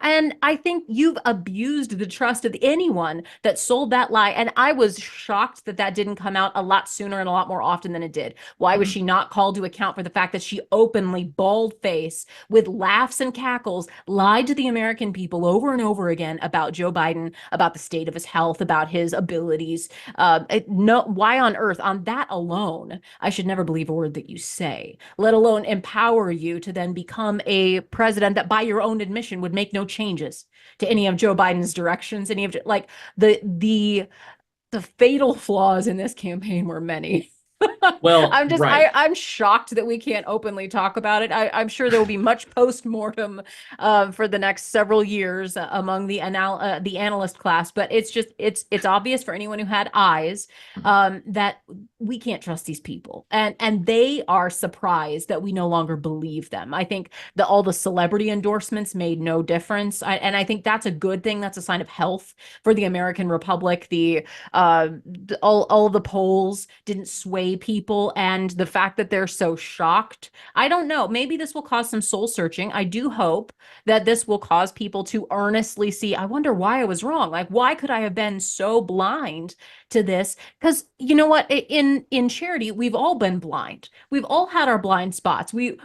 And I think you've abused the trust of anyone that sold that lie. And I was shocked that that didn't come out a lot sooner and a lot more often than it did. Why was she not called to account for the fact that she openly, bald-faced, with laughs and cackles, lied to the American people over and over again about Joe Biden, about the state of his health, about his abilities? Why on earth, on that alone, I should never believe a word that you say, let alone empower you to then become a president that by your own admission would make no changes to any of Joe Biden's directions, any of like the fatal flaws in this campaign were many. Well, I'm shocked that we can't openly talk about it. I'm sure there will be much post-mortem for the next several years among the analyst class, but it's obvious for anyone who had eyes that we can't trust these people, and they are surprised that we no longer believe them. I think that all the celebrity endorsements made no difference, and I think that's a good thing. That's a sign of health for the American Republic. All the polls didn't sway people, and the fact that they're so shocked, I don't know, maybe this will cause some soul searching. I do hope that this will cause people to earnestly see, I wonder why I was wrong. Like, why could I have been so blind to this? Because you know what, in charity, we've all been blind. We've all had our blind spots. We've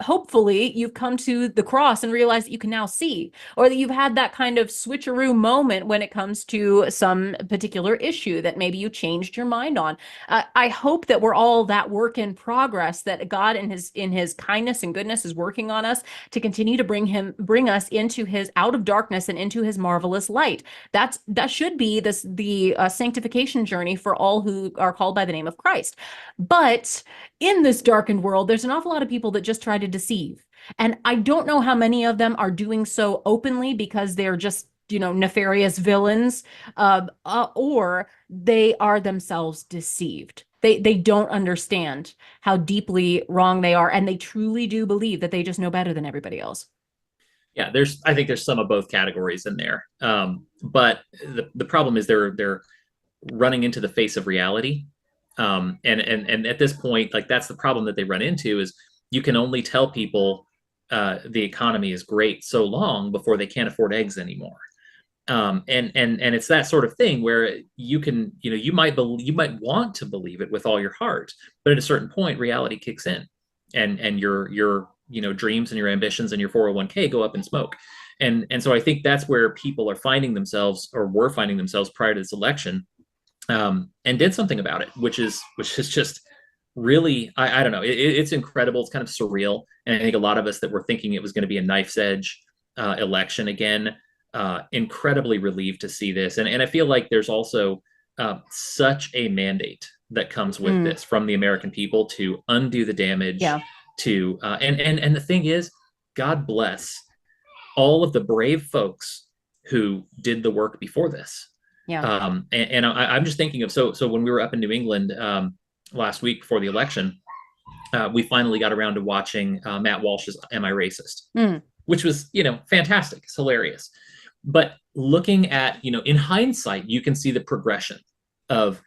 hopefully you've come to the cross and realized that you can now see, or that you've had that kind of switcheroo moment when it comes to some particular issue that maybe you changed your mind on. I hope that we're all that work in progress, that God in his kindness and goodness is working on us to continue to bring us into his out of darkness and into his marvelous light. That should be the sanctification journey for all who are called by the name of Christ. But in this darkened world, there's an awful lot of people that just try to deceive. And I don't know how many of them are doing so openly because they're just, nefarious villains, or they are themselves deceived. They don't understand how deeply wrong they are, and they truly do believe that they just know better than everybody else. Yeah, I think there's some of both categories in there. But the problem is they're running into the face of reality. And at this point, like, that's the problem that they run into is you can only tell people the economy is great so long before they can't afford eggs anymore. And it's that sort of thing where you can, you might want to believe it with all your heart, but at a certain point, reality kicks in, and your dreams and your ambitions and your 401k go up in smoke. And so I think that's where people are finding themselves, or were finding themselves prior to this election, and did something about it, which is just really, I don't know, it's incredible. It's kind of surreal. And I think a lot of us that were thinking it was going to be a knife's edge election again, incredibly relieved to see this. And I feel like there's also such a mandate that comes with this from the American people to undo the damage. To and the thing is, God bless all of the brave folks who did the work before this. I'm just thinking of, so when we were up in New England last week before the election, we finally got around to watching Matt Walsh's "Am I Racist?" Which was, fantastic. It's hilarious. But looking at, in hindsight, you can see the progression of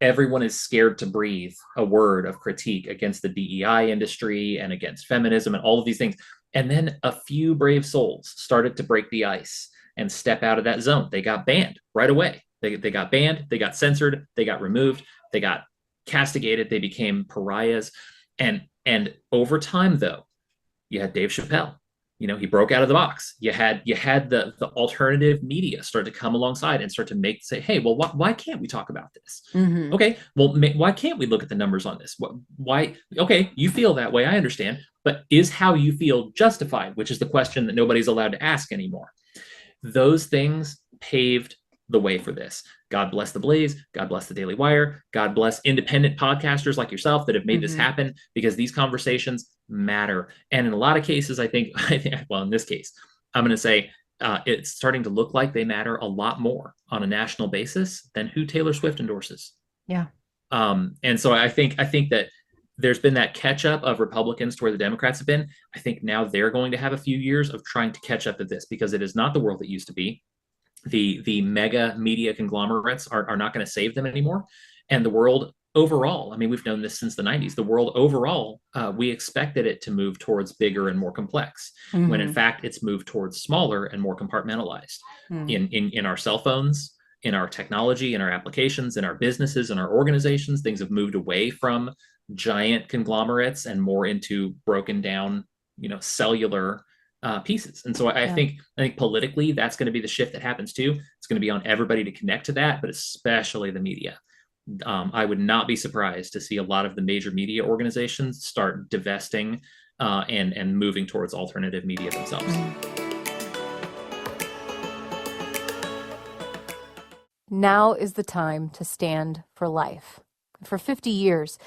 everyone is scared to breathe a word of critique against the DEI industry and against feminism and all of these things. And then a few brave souls started to break the ice and step out of that zone. They got banned right away. They got banned, they got censored, they got removed, they got castigated, they became pariahs. And over time, though, you had Dave Chappelle. He broke out of the box. You had the alternative media start to come alongside and start to say, hey, well, why can't we talk about this? Okay, well, why can't we look at the numbers on this? Why? Okay, you feel that way, I understand, but is how you feel justified? Which is the question that nobody's allowed to ask anymore. Those things paved the way for this. God bless the Blaze. God bless the Daily Wire. God bless independent podcasters like yourself that have made this happen, because these conversations matter. And in a lot of cases, I think, well, in this case, I'm going to say it's starting to look like they matter a lot more on a national basis than who Taylor Swift endorses. And so I think that there's been that catch up of Republicans to where the Democrats have been. I think now they're going to have a few years of trying to catch up to this, because it is not the world it used to be. The mega media conglomerates are not going to save them anymore. And the world overall, I mean, we've known this since the 90s, the world overall, we expected it to move towards bigger and more complex, when in fact it's moved towards smaller and more compartmentalized in our cell phones, in our technology, in our applications, in our businesses, in our organizations. Things have moved away from giant conglomerates and more into broken down, cellular pieces. And so I think politically, that's going to be the shift that happens too. It's going to be on everybody to connect to that, but especially the media. I would not be surprised to see a lot of the major media organizations start divesting and moving towards alternative media themselves. Now is the time to stand for life. For 50 years,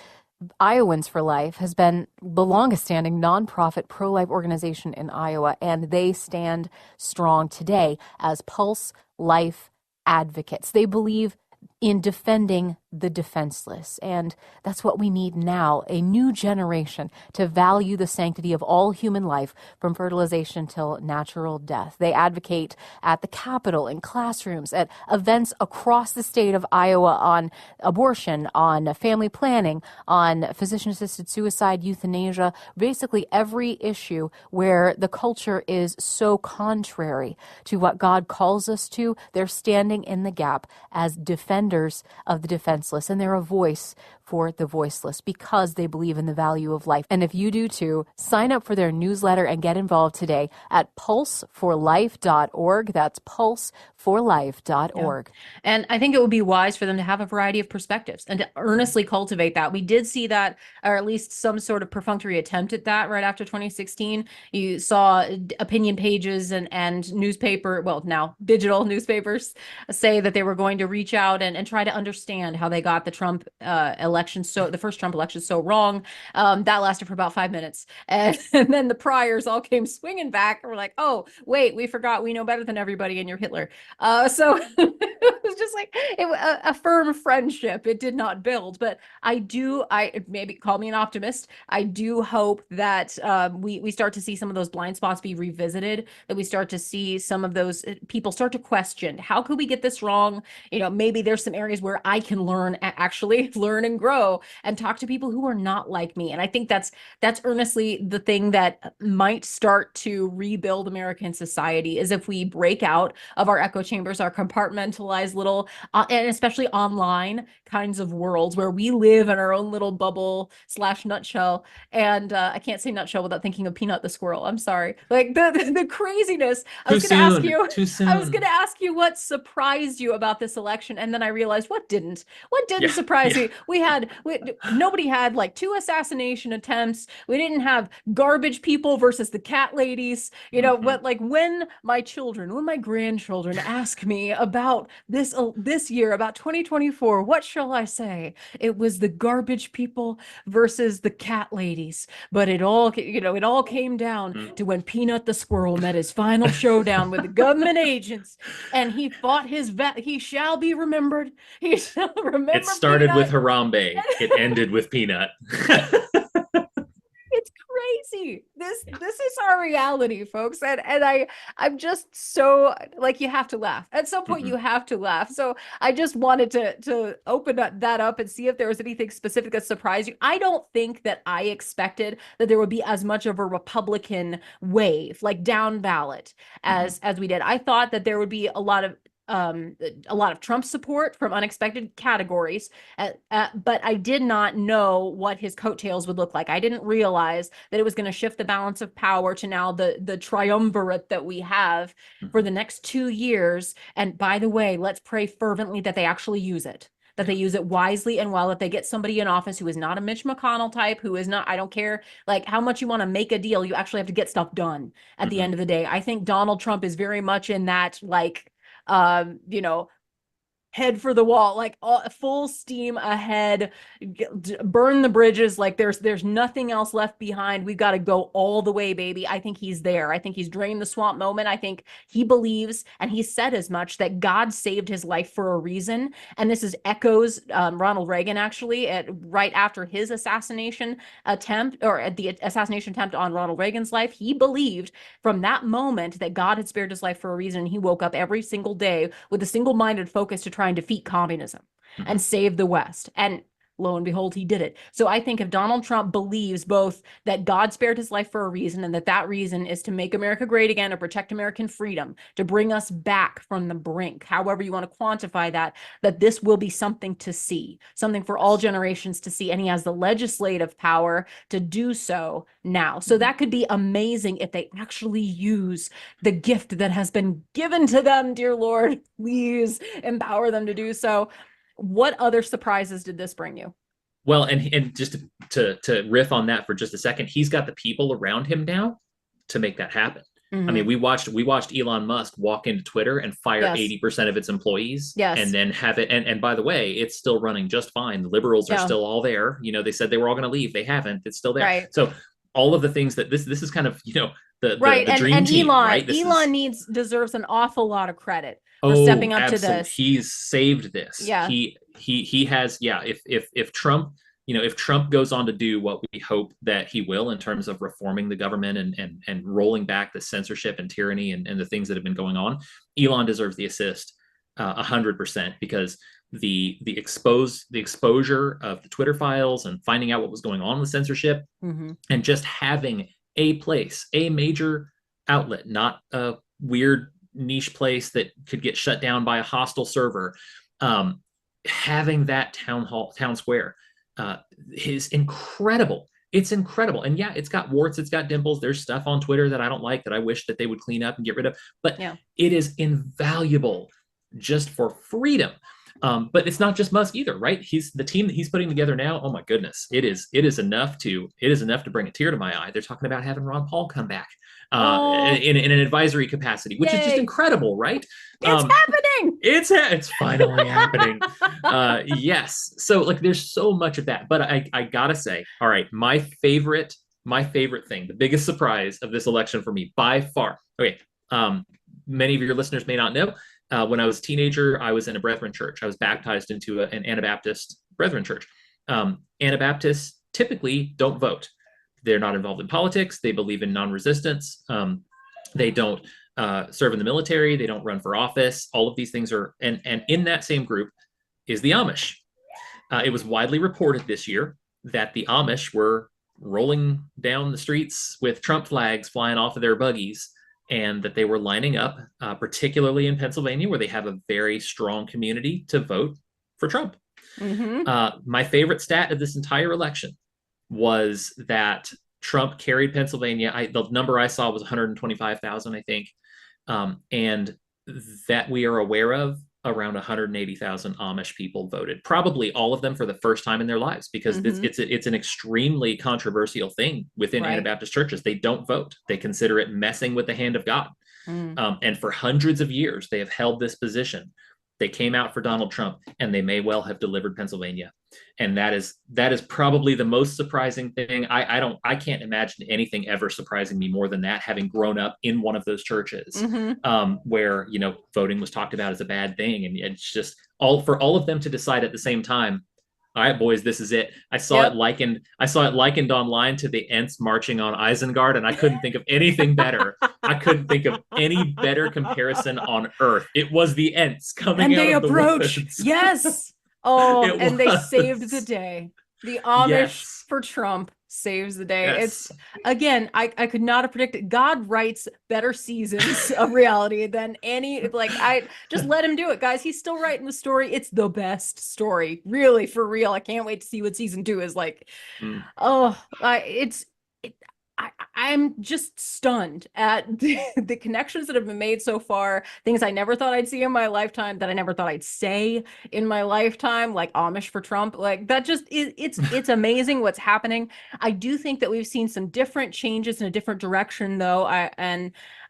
Iowans for Life has been the longest standing nonprofit pro-life organization in Iowa, and they stand strong today as Pulse Life advocates. They believe in defending the defenseless, and that's what we need now, a new generation to value the sanctity of all human life from fertilization till natural death. They advocate at the Capitol, in classrooms, at events across the state of Iowa on abortion, on family planning, on physician-assisted suicide, euthanasia, basically every issue where the culture is so contrary to what God calls us to. They're standing in the gap as defenders of the defenseless, and they're a voice for the voiceless because they believe in the value of life. And if you do too, sign up for their newsletter and get involved today at pulseforlife.org. That's pulseforlife.org. And I think it would be wise for them to have a variety of perspectives and to earnestly cultivate that. We did see that, or at least some sort of perfunctory attempt at that right after 2016. You saw opinion pages and newspaper, well, now digital newspapers, say that they were going to reach out and try to understand how they got the Trump election, so the first Trump election, so wrong. That lasted for about 5 minutes. And then the priors all came swinging back and were like, oh, wait, we forgot we know better than everybody and you're Hitler. So it was just was like a firm friendship. It did not build, but I maybe call me an optimist. I do hope that we start to see some of those blind spots be revisited, that we start to see some of those people start to question, how could we get this wrong? Maybe there's some areas where I can actually learn and grow and talk to people who are not like me. And I think that's earnestly the thing that might start to rebuild American society, is if we break out of our echo chambers, our compartmentalized little, and especially online kinds of worlds where we live in our own little bubble / nutshell. And I can't say nutshell without thinking of Peanut the squirrel. I'm sorry. Like the craziness. Too soon. I was going to ask you what surprised you about this election, and then I realized what didn't surprise me. Nobody had like 2 assassination attempts. We didn't have garbage people versus the cat ladies. When my grandchildren ask me about this year, about 2024, what shall I say? It was the garbage people versus the cat ladies. But it all came down to when Peanut the squirrel met his final showdown with the government agents, and he fought he shall be remembered. He shall remember. It started Peanut. with Harambe. It ended with Peanut. It's crazy. This is our reality, folks. And I'm just so, like, you have to laugh. At some point you have to laugh. So I just wanted to open that up and see if there was anything specific that surprised you. I don't think that I expected that there would be as much of a Republican wave, like down ballot, as we did. I thought that there would be a lot of Trump support from unexpected categories, but I did not know what his coattails would look like. I didn't realize that it was going to shift the balance of power to now the triumvirate that we have for the next 2 years. And by the way, let's pray fervently that they actually use it, that they use it wisely and well, that they get somebody in office who is not a Mitch McConnell type, who is not, I don't care like how much you want to make a deal, you actually have to get stuff done at the end of the day. I think Donald Trump is very much in that, like, head for the wall, like full steam ahead, burn the bridges. Like there's nothing else left behind. We've got to go all the way, baby. I think he's there. I think he's drained the swamp moment. I think he believes, and he said as much, that God saved his life for a reason. And this is echoes Ronald Reagan, actually, right after his assassination attempt, or at the assassination attempt on Ronald Reagan's life. He believed from that moment that God had spared his life for a reason. He woke up every single day with a single-minded focus to try and defeat communism and save the West. And lo and behold, he did it. So I think if Donald Trump believes both that God spared his life for a reason, and that reason is to make America great again, to protect American freedom, to bring us back from the brink, however you want to quantify that this will be something to see, something for all generations to see. And he has the legislative power to do so now. So that could be amazing if they actually use the gift that has been given to them. Dear Lord, please empower them to do so. What other surprises did this bring you? Well, and just to riff on that for just a second, he's got the people around him now to make that happen. I mean, we watched Elon Musk walk into Twitter and fire 80% of its employees, and then have it. And by the way, it's still running just fine. The liberals are still all there. They said they were all going to leave. They haven't. It's still there. Right. So all of the things that this is kind of, the dream team, Elon, right? Elon deserves an awful lot of credit for stepping up to this. He's saved this. Yeah. He has, if Trump, if Trump goes on to do what we hope that he will in terms of reforming the government and rolling back the censorship and tyranny and the things that have been going on, Elon deserves the assist 100%, because the exposure of the Twitter files and finding out what was going on with censorship, and just having a place, a major outlet, not a weird niche place that could get shut down by a hostile server, having that town square is incredible. It's incredible. And yeah, it's got warts, it's got dimples. There's stuff on Twitter that I don't like, that I wish that they would clean up and get rid of, but it is invaluable just for freedom. But it's not just Musk either, right? The team that he's putting together now. Oh my goodness, it is enough to bring a tear to my eye. They're talking about having Ron Paul come back in an advisory capacity, which is just incredible, right? It's happening. It's finally happening. Yes. So like, there's so much of that, but I gotta say, all right, my favorite thing, the biggest surprise of this election for me by far. Okay. many of your listeners may not know, when I was a teenager, I was in a Brethren church. I was baptized into an Anabaptist Brethren church. Anabaptists typically don't vote. They're not involved in politics. They believe in non-resistance. They don't serve in the military. They don't run for office. All of these things are, and in that same group is the Amish. It was widely reported this year that the Amish were rolling down the streets with Trump flags flying off of their buggies, and that they were lining up, particularly in Pennsylvania, where they have a very strong community, to vote for Trump. My favorite stat of this entire election was that Trump carried Pennsylvania. The number I saw was 125,000, I think, and that we are aware of, around 180,000 Amish people voted, probably all of them for the first time in their lives, because it's an extremely controversial thing within Anabaptist churches. They don't vote. They consider it messing with the hand of God. And for hundreds of years, they have held this position. They came out for Donald Trump, and they may well have delivered Pennsylvania. And that is probably the most surprising thing. I can't imagine anything ever surprising me more than that, having grown up in one of those churches, where, you know, voting was talked about as a bad thing. And it's just for all of them to decide at the same time, all right, boys, this is it. I saw it likened online to the Ents marching on Isengard, and I couldn't think of anything better. I couldn't think of any better comparison on earth. It was the Ents coming out of the woods. Yes. Oh, and they saved the day. The Amish for Trump saves the day. It's, again, I could not have predicted. God writes better seasons of reality than any, I just let him do it, guys. He's still writing the story. It's the best story, really, for real. I can't wait to see what season 2 is like. I'm just stunned at the connections that have been made so far, things I never thought I'd see in my lifetime, that I never thought I'd say in my lifetime, like Amish for Trump. Like, that just it's amazing what's happening. I do think that we've seen some different changes in a different direction, though.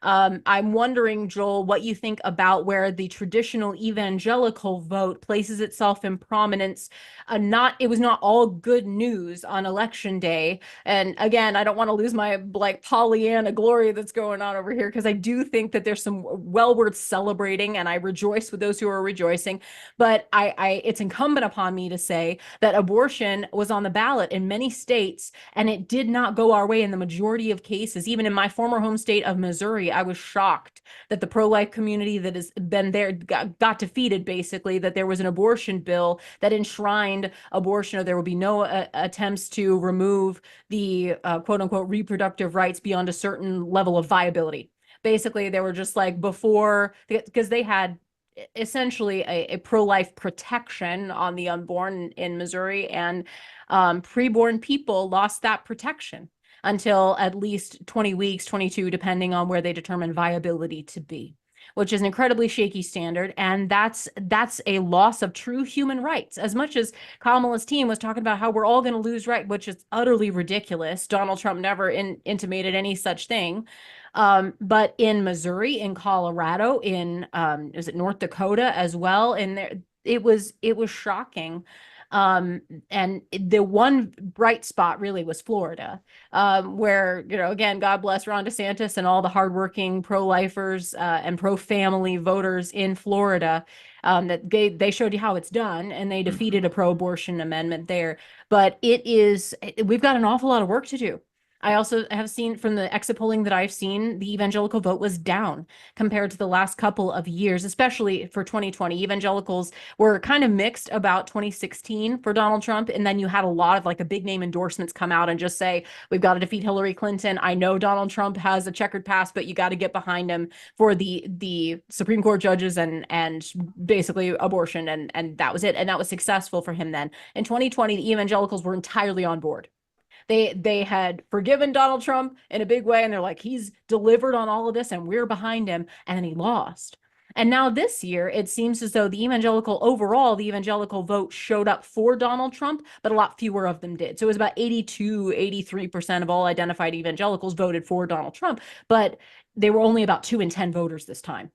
I'm wondering, Joel, what you think about where the traditional evangelical vote places itself in prominence. It was not all good news on election day. And again, I don't want to lose my Pollyanna glory that's going on over here, because I do think that there's some well worth celebrating, and I rejoice with those who are rejoicing. But it's incumbent upon me to say that abortion was on the ballot in many states, and it did not go our way in the majority of cases. Even in my former home state of Missouri, I was shocked that the pro-life community that has been there got defeated, basically, that there was an abortion bill that enshrined abortion, or there would be no attempts to remove the quote unquote reproductive rights beyond a certain level of viability. Basically, they were just like, before, because they had essentially a pro-life protection on the unborn in Missouri, and preborn people lost that protection until at least 20 weeks, 22, depending on where they determine viability to be, which is an incredibly shaky standard. And that's a loss of true human rights. As much as Kamala's team was talking about how we're all going to lose right, which is utterly ridiculous. Donald Trump never intimated any such thing. But in Missouri, in Colorado, in is it North Dakota as well? And there, it was shocking. And the one bright spot really was Florida, where, you know, again, God bless Ron DeSantis and all the hardworking pro-lifers and pro-family voters in Florida, that they showed you how it's done, and they defeated a pro-abortion amendment there. But we've got an awful lot of work to do. I also have seen from the exit polling that I've seen, the evangelical vote was down compared to the last couple of years, especially for 2020. Evangelicals were kind of mixed about 2016 for Donald Trump. And then you had a lot of the big name endorsements come out and just say, we've got to defeat Hillary Clinton. I know Donald Trump has a checkered past, but you got to get behind him for the Supreme Court judges and basically abortion. And that was it. And that was successful for him then. In 2020, the evangelicals were entirely on board. They had forgiven Donald Trump in a big way, and they're like, he's delivered on all of this, and we're behind him, and then he lost. And now this year, it seems as though the evangelical vote showed up for Donald Trump, but a lot fewer of them did. So it was about 83% of all identified evangelicals voted for Donald Trump, but they were only about 2 in 10 voters this time.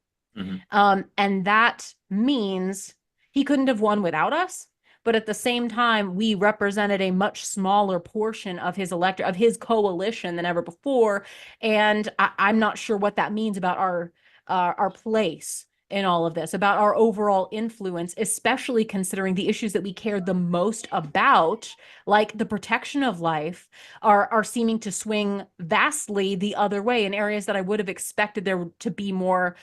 And that means he couldn't have won without us. But at the same time, we represented a much smaller portion of his electorate, of his coalition, than ever before. And I'm not sure what that means about our our place in all of this, about our overall influence, especially considering the issues that we care the most about, like the protection of life, are seeming to swing vastly the other way in areas that I would have expected there to be more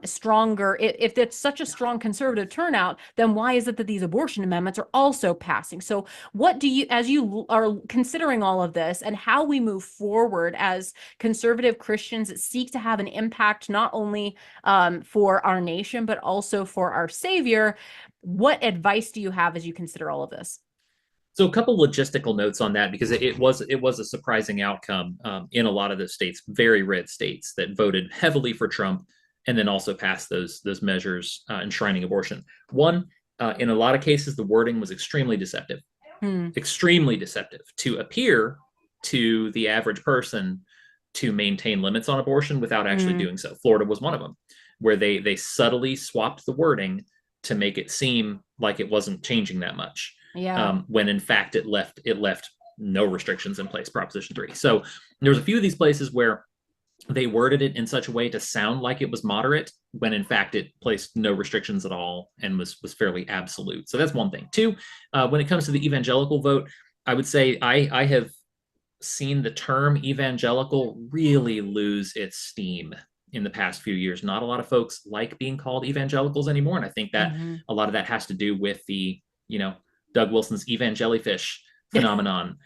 stronger. If it's such a strong conservative turnout, then why is it that these abortion amendments are also passing? So what do you, as you are considering all of this and how we move forward as conservative Christians that seek to have an impact not only for our nation, but also for our Savior, what advice do you have as you consider all of this? So a couple logistical notes on that, because it was a surprising outcome in a lot of those states, very red states that voted heavily for Trump, and then also passed those measures enshrining abortion. One, in a lot of cases, the wording was extremely deceptive, extremely deceptive to appear to the average person to maintain limits on abortion without actually doing so. Florida was one of them, where they subtly swapped the wording to make it seem like it wasn't changing that much. Yeah. When in fact it left no restrictions in place, Proposition 3. So there was a few of these places where they worded it in such a way to sound like it was moderate, when in fact it placed no restrictions at all and was fairly absolute. So that's one thing. Two, when it comes to the evangelical vote, I would say I have seen the term evangelical really lose its steam in the past few years. Not a lot of folks like being called evangelicals anymore, and I think that a lot of that has to do with the, Doug Wilson's evangellyfish phenomenon,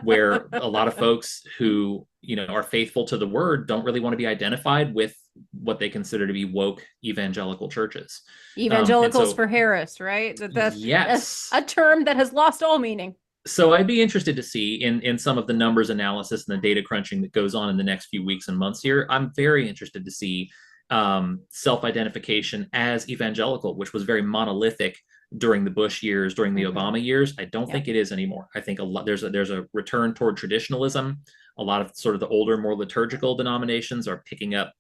where a lot of folks who are faithful to the word don't really want to be identified with what they consider to be woke evangelical churches. Evangelicals for Harris, right? That's yes, a term that has lost all meaning. So I'd be interested to see in some of the numbers analysis and the data crunching that goes on in the next few weeks and months here. I'm very interested to see self-identification as evangelical, which was very monolithic during the Bush years, during the Obama years. I don't think it is anymore. I think there's a return toward traditionalism. A lot of sort of the older, more liturgical denominations are picking up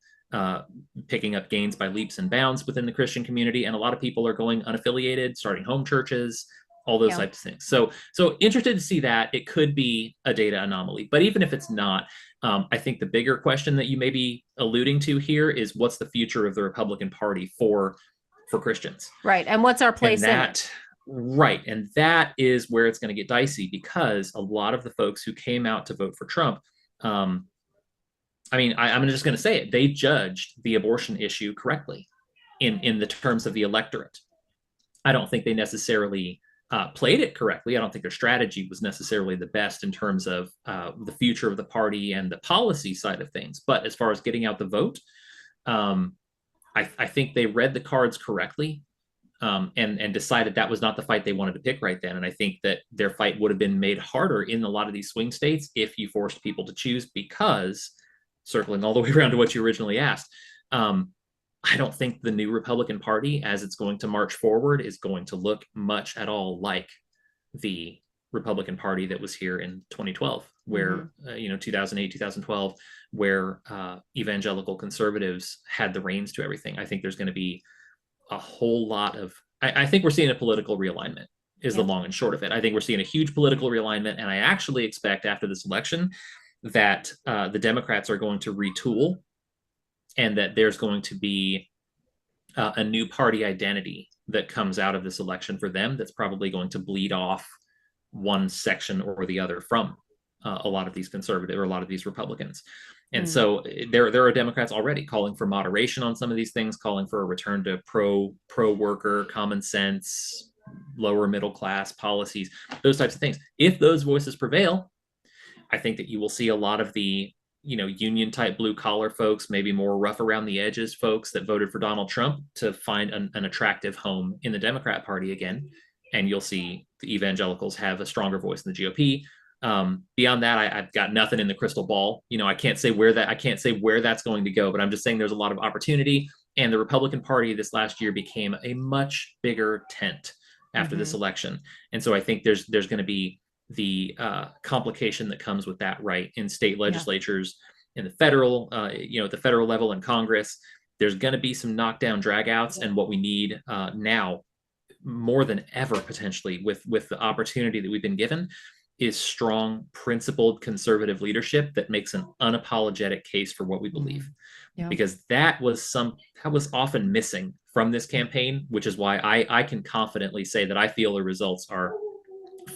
gains by leaps and bounds within the Christian community, and a lot of people are going unaffiliated, starting home churches, all those types of things. So interested to see that. It could be a data anomaly, but even if it's not, I think the bigger question that you may be alluding to here is, what's the future of the Republican Party for Christians? Right. And what's our place in it? Right. And that is where it's going to get dicey, because a lot of the folks who came out to vote for Trump, I'm just going to say it, they judged the abortion issue correctly in the terms of the electorate. I don't think they necessarily played it correctly. I don't think their strategy was necessarily the best in terms of the future of the party and the policy side of things. But as far as getting out the vote, I think they read the cards correctly, and decided that was not the fight they wanted to pick right then. And I think that their fight would have been made harder in a lot of these swing states if you forced people to choose, because, circling all the way around to what you originally asked, I don't think the new Republican Party, as it's going to march forward, is going to look much at all like the Republican Party that was here in 2012, where 2008, 2012, where evangelical conservatives had the reins to everything. I think there's going to be a whole lot of, I think we're seeing a political realignment is the long and short of it. I think we're seeing a huge political realignment, and I actually expect after this election that the Democrats are going to retool, and that there's going to be a new party identity that comes out of this election for them that's probably going to bleed off one section or the other from a lot of these conservative or a lot of these Republicans. And so there are Democrats already calling for moderation on some of these things, calling for a return to pro worker, common sense, lower middle class policies, those types of things. If those voices prevail, I think that you will see a lot of the union type blue collar folks, maybe more rough around the edges folks that voted for Donald Trump, to find an attractive home in the Democrat Party again. And you'll see the evangelicals have a stronger voice in the GOP. Beyond that, I've got nothing in the crystal ball. I can't say where that's going to go, but I'm just saying there's a lot of opportunity. And the Republican Party this last year became a much bigger tent after this election. And so I think there's going to be the complication that comes with that, right, in state legislatures, in the federal, at the federal level in Congress. There's going to be some knockdown dragouts, and what we need now more than ever, potentially, with the opportunity that we've been given, is strong, principled, conservative leadership that makes an unapologetic case for what we believe. Yeah. Because that was often missing from this campaign, which is why I can confidently say that I feel the results are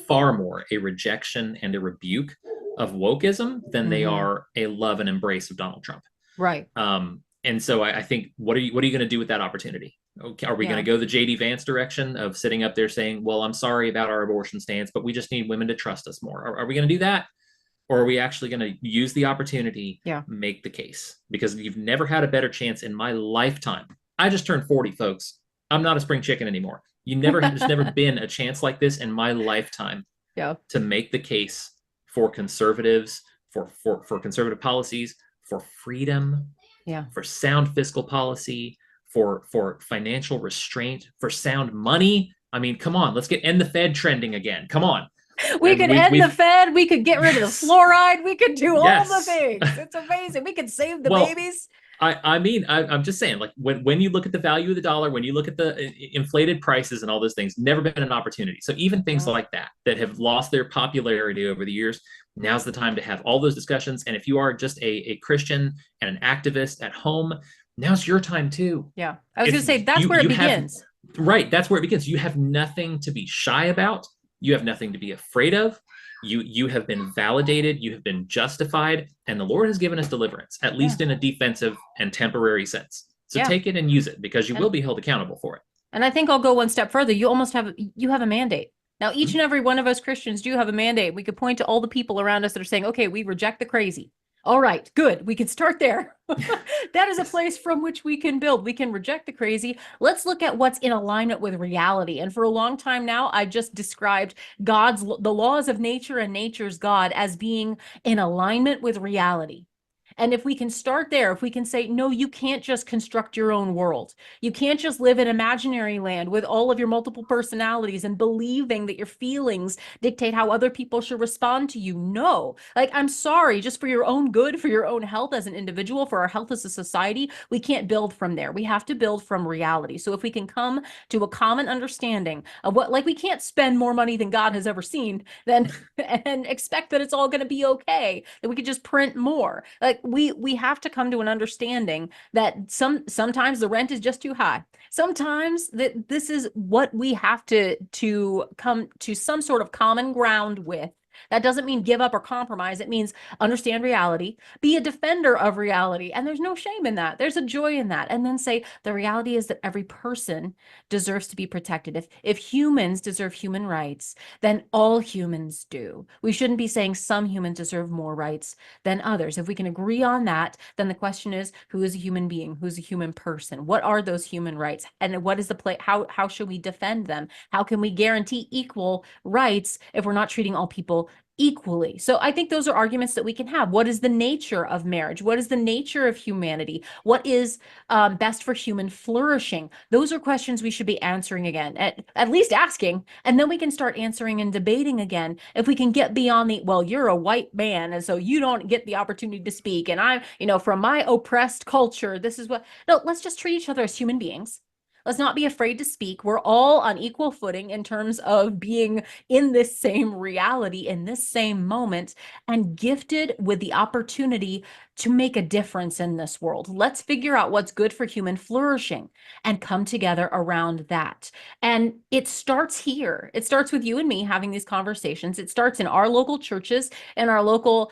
far more a rejection and a rebuke of wokeism than they are a love and embrace of Donald Trump. Right. And so I think, what are you going to do with that opportunity? Okay, are we going to go the JD Vance direction of sitting up there saying, well, I'm sorry about our abortion stance, but we just need women to trust us more? Are we going to do that? Or are we actually going to use the opportunity, make the case? Because you've never had a better chance in my lifetime. I just turned 40, folks. I'm not a spring chicken anymore. There's never been a chance like this in my lifetime to make the case for conservatives, for conservative policies, for freedom, for sound fiscal policy, for financial restraint, for sound money. I mean, come on, let's end the Fed trending again. Come on. We could end the Fed. We could get rid of the fluoride. We could do all the things. It's amazing. We could save the babies. I'm just saying, like, when you look at the value of the dollar, when you look at the inflated prices and all those things, never been an opportunity. So even things like that have lost their popularity over the years, now's the time to have all those discussions. And if you are just a Christian and an activist at home, now's your time too. Yeah. I was going to say, that's where it begins. Right. That's where it begins. You have nothing to be shy about. You have nothing to be afraid of. You have been validated. You have been justified. And the Lord has given us deliverance, at least in a defensive and temporary sense. So take it and use it, because you will be held accountable for it. And I think I'll go one step further. You have a mandate. Now, each and every one of us Christians do have a mandate. We could point to all the people around us that are saying, okay, we reject the crazy. All right, good. We can start there. That is a place from which we can build. We can reject the crazy. Let's look at what's in alignment with reality. And for a long time now, I've just described the laws of nature and nature's God as being in alignment with reality. And if we can start there, if we can say, no, you can't just construct your own world. You can't just live in imaginary land with all of your multiple personalities and believing that your feelings dictate how other people should respond to you. No, like, I'm sorry, just for your own good, for your own health as an individual, for our health as a society, we can't build from there. We have to build from reality. So if we can come to a common understanding of what, like, we can't spend more money than God has ever seen, then and expect that it's all going to be okay, that we could just print more. Like, we have to come to an understanding that sometimes the rent is just too high. Sometimes that this is what we have to come to some sort of common ground with. That doesn't mean give up or compromise. It means understand reality, be a defender of reality. And there's no shame in that. There's a joy in that. And then say the reality is that every person deserves to be protected. If humans deserve human rights, then all humans do. We shouldn't be saying some humans deserve more rights than others. If we can agree on that, then the question is, who is a human being? Who's a human person? What are those human rights? And what is the play? How should we defend them? How can we guarantee equal rights if we're not treating all people equally? So I think those are arguments that we can have. What is the nature of marriage? What is the nature of humanity? What is best for human flourishing? Those are questions we should be answering again, at least asking, and then we can start answering and debating again. If we can get beyond the, well, you're a white man, and so you don't get the opportunity to speak, and I'm, from my oppressed culture, this is what, no, let's just treat each other as human beings. Let's not be afraid to speak. We're all on equal footing in terms of being in this same reality, in this same moment, and gifted with the opportunity to make a difference in this world. Let's figure out what's good for human flourishing and come together around that. And it starts here. It starts with you and me having these conversations. It starts in our local churches and our local,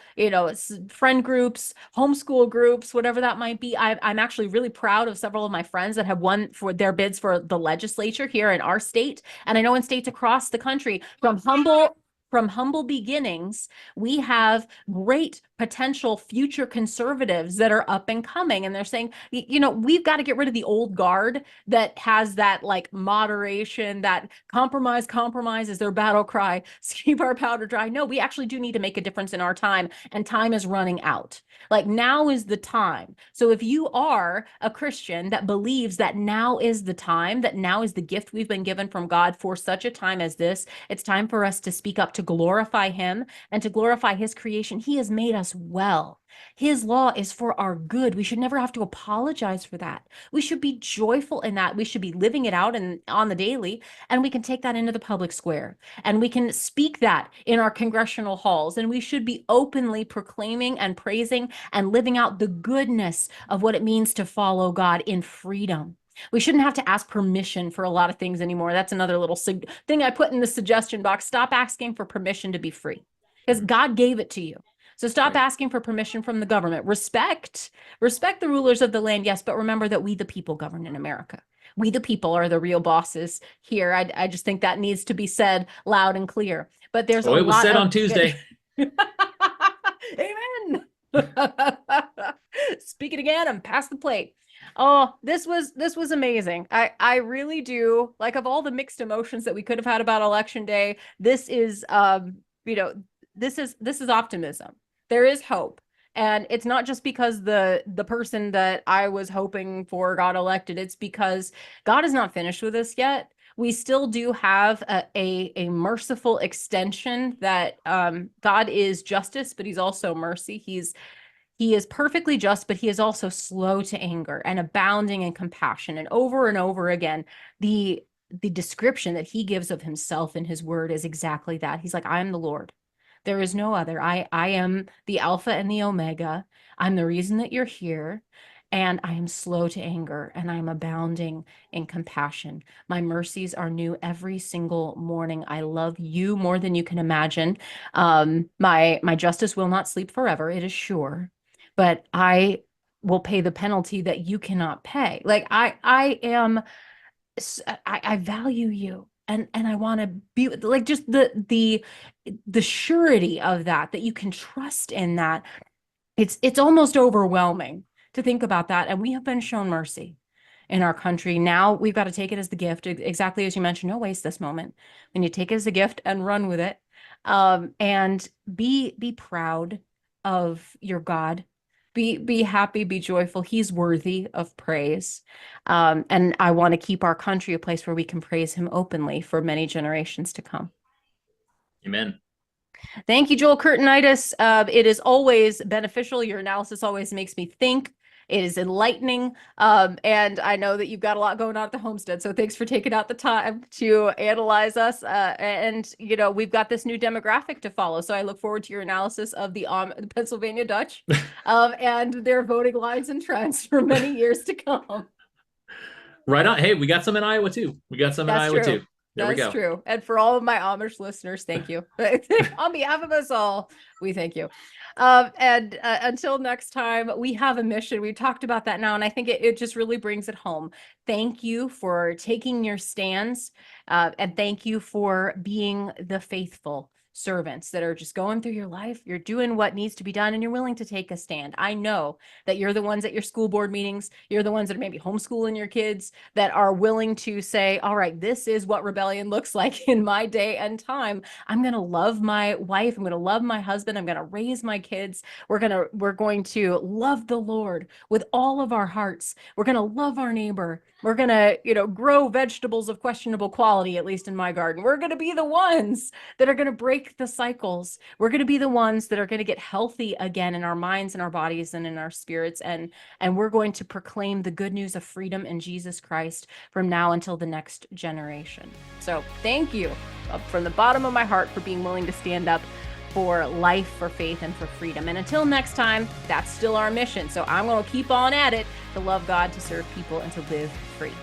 friend groups, homeschool groups, whatever that might be. I'm actually really proud of several of my friends that have won for their bids for the legislature here in our state. And I know in states across the country, from humble beginnings, we have great potential future conservatives that are up and coming. And they're saying, we've got to get rid of the old guard that has that, like, moderation, that compromise is their battle cry. Keep our powder dry. No, we actually do need to make a difference in our time, and time is running out. Like, now is the time. So if you are a Christian that believes that now is the time, that now is the gift we've been given from God for such a time as this, it's time for us to speak up, to glorify him and to glorify his creation. He has made us us well. His law is for our good. We should never have to apologize for that. We should be joyful in that. We should be living it out and on the daily, and we can take that into the public square, and we can speak that in our congressional halls, and we should be openly proclaiming and praising and living out the goodness of what it means to follow God in freedom. We shouldn't have to ask permission for a lot of things anymore. That's another little thing I put in the suggestion box. Stop asking for permission to be free, because God gave it to you. So stop asking for permission from the government. Respect the rulers of the land, yes, but remember that we the people govern in America. We the people are the real bosses here. I just think that needs to be said loud and clear. But there's a lot. It was said on Tuesday. Amen. Speak it again and pass the plate. Oh, this was amazing. I really do, like, of all the mixed emotions that we could have had about election day, this is this is optimism. There is hope. And it's not just because the person that I was hoping for got elected. It's because God is not finished with us yet. We still do have a merciful extension that God is justice, but he's also mercy. He is perfectly just, but he is also slow to anger and abounding in compassion. And over again, the description that he gives of himself in his word is exactly that. He's like, I am the Lord. There is no other. I am the Alpha and the Omega. I'm the reason that you're here. And I am slow to anger, and I am abounding in compassion. My mercies are new every single morning. I love you more than you can imagine. My justice will not sleep forever. It is sure. But I will pay the penalty that you cannot pay. Like I value you, and I want to be like, just the surety of that you can trust in that. It's almost overwhelming to think about that. And we have been shown mercy in our country. Now we've got to take it as the gift, exactly as you mentioned. No waste this moment. When you take it as a gift and run with it, and be proud of your God. Be happy, be joyful. He's worthy of praise. And I want to keep our country a place where we can praise him openly for many generations to come. Amen. Thank you, Joel Kurtinitis. It is always beneficial. Your analysis always makes me think. It is enlightening. And I know that you've got a lot going on at the homestead. So thanks for taking out the time to analyze us. And, we've got this new demographic to follow. So I look forward to your analysis of the Pennsylvania Dutch and their voting lines and trends for many years to come. Right on. Hey, we got some in Iowa too. That's true. There we go. That's true. And for all of my Amish listeners, thank you. On behalf of us all, we thank you. And until next time, we have a mission. We talked about that now, and I think it just really brings it home. Thank you for taking your stands, and thank you for being the faithful servants that are just going through your life. You're doing what needs to be done, and you're willing to take a stand. I know that you're the ones at your school board meetings. You're the ones that are maybe homeschooling your kids, that are willing to say, all right, this is what rebellion looks like in my day and time. I'm going to love my wife. I'm going to love my husband. I'm going to raise my kids. We're going to love the Lord with all of our hearts. We're going to love our neighbor. We're going to, grow vegetables of questionable quality, at least in my garden. We're going to be the ones that are going to break the cycles. We're going to be the ones that are going to get healthy again in our minds and our bodies and in our spirits. And we're going to proclaim the good news of freedom in Jesus Christ from now until the next generation. So thank you from the bottom of my heart for being willing to stand up for life, for faith, and for freedom. And until next time, that's still our mission. So I'm going to keep on at it to love God, to serve people, and to live free.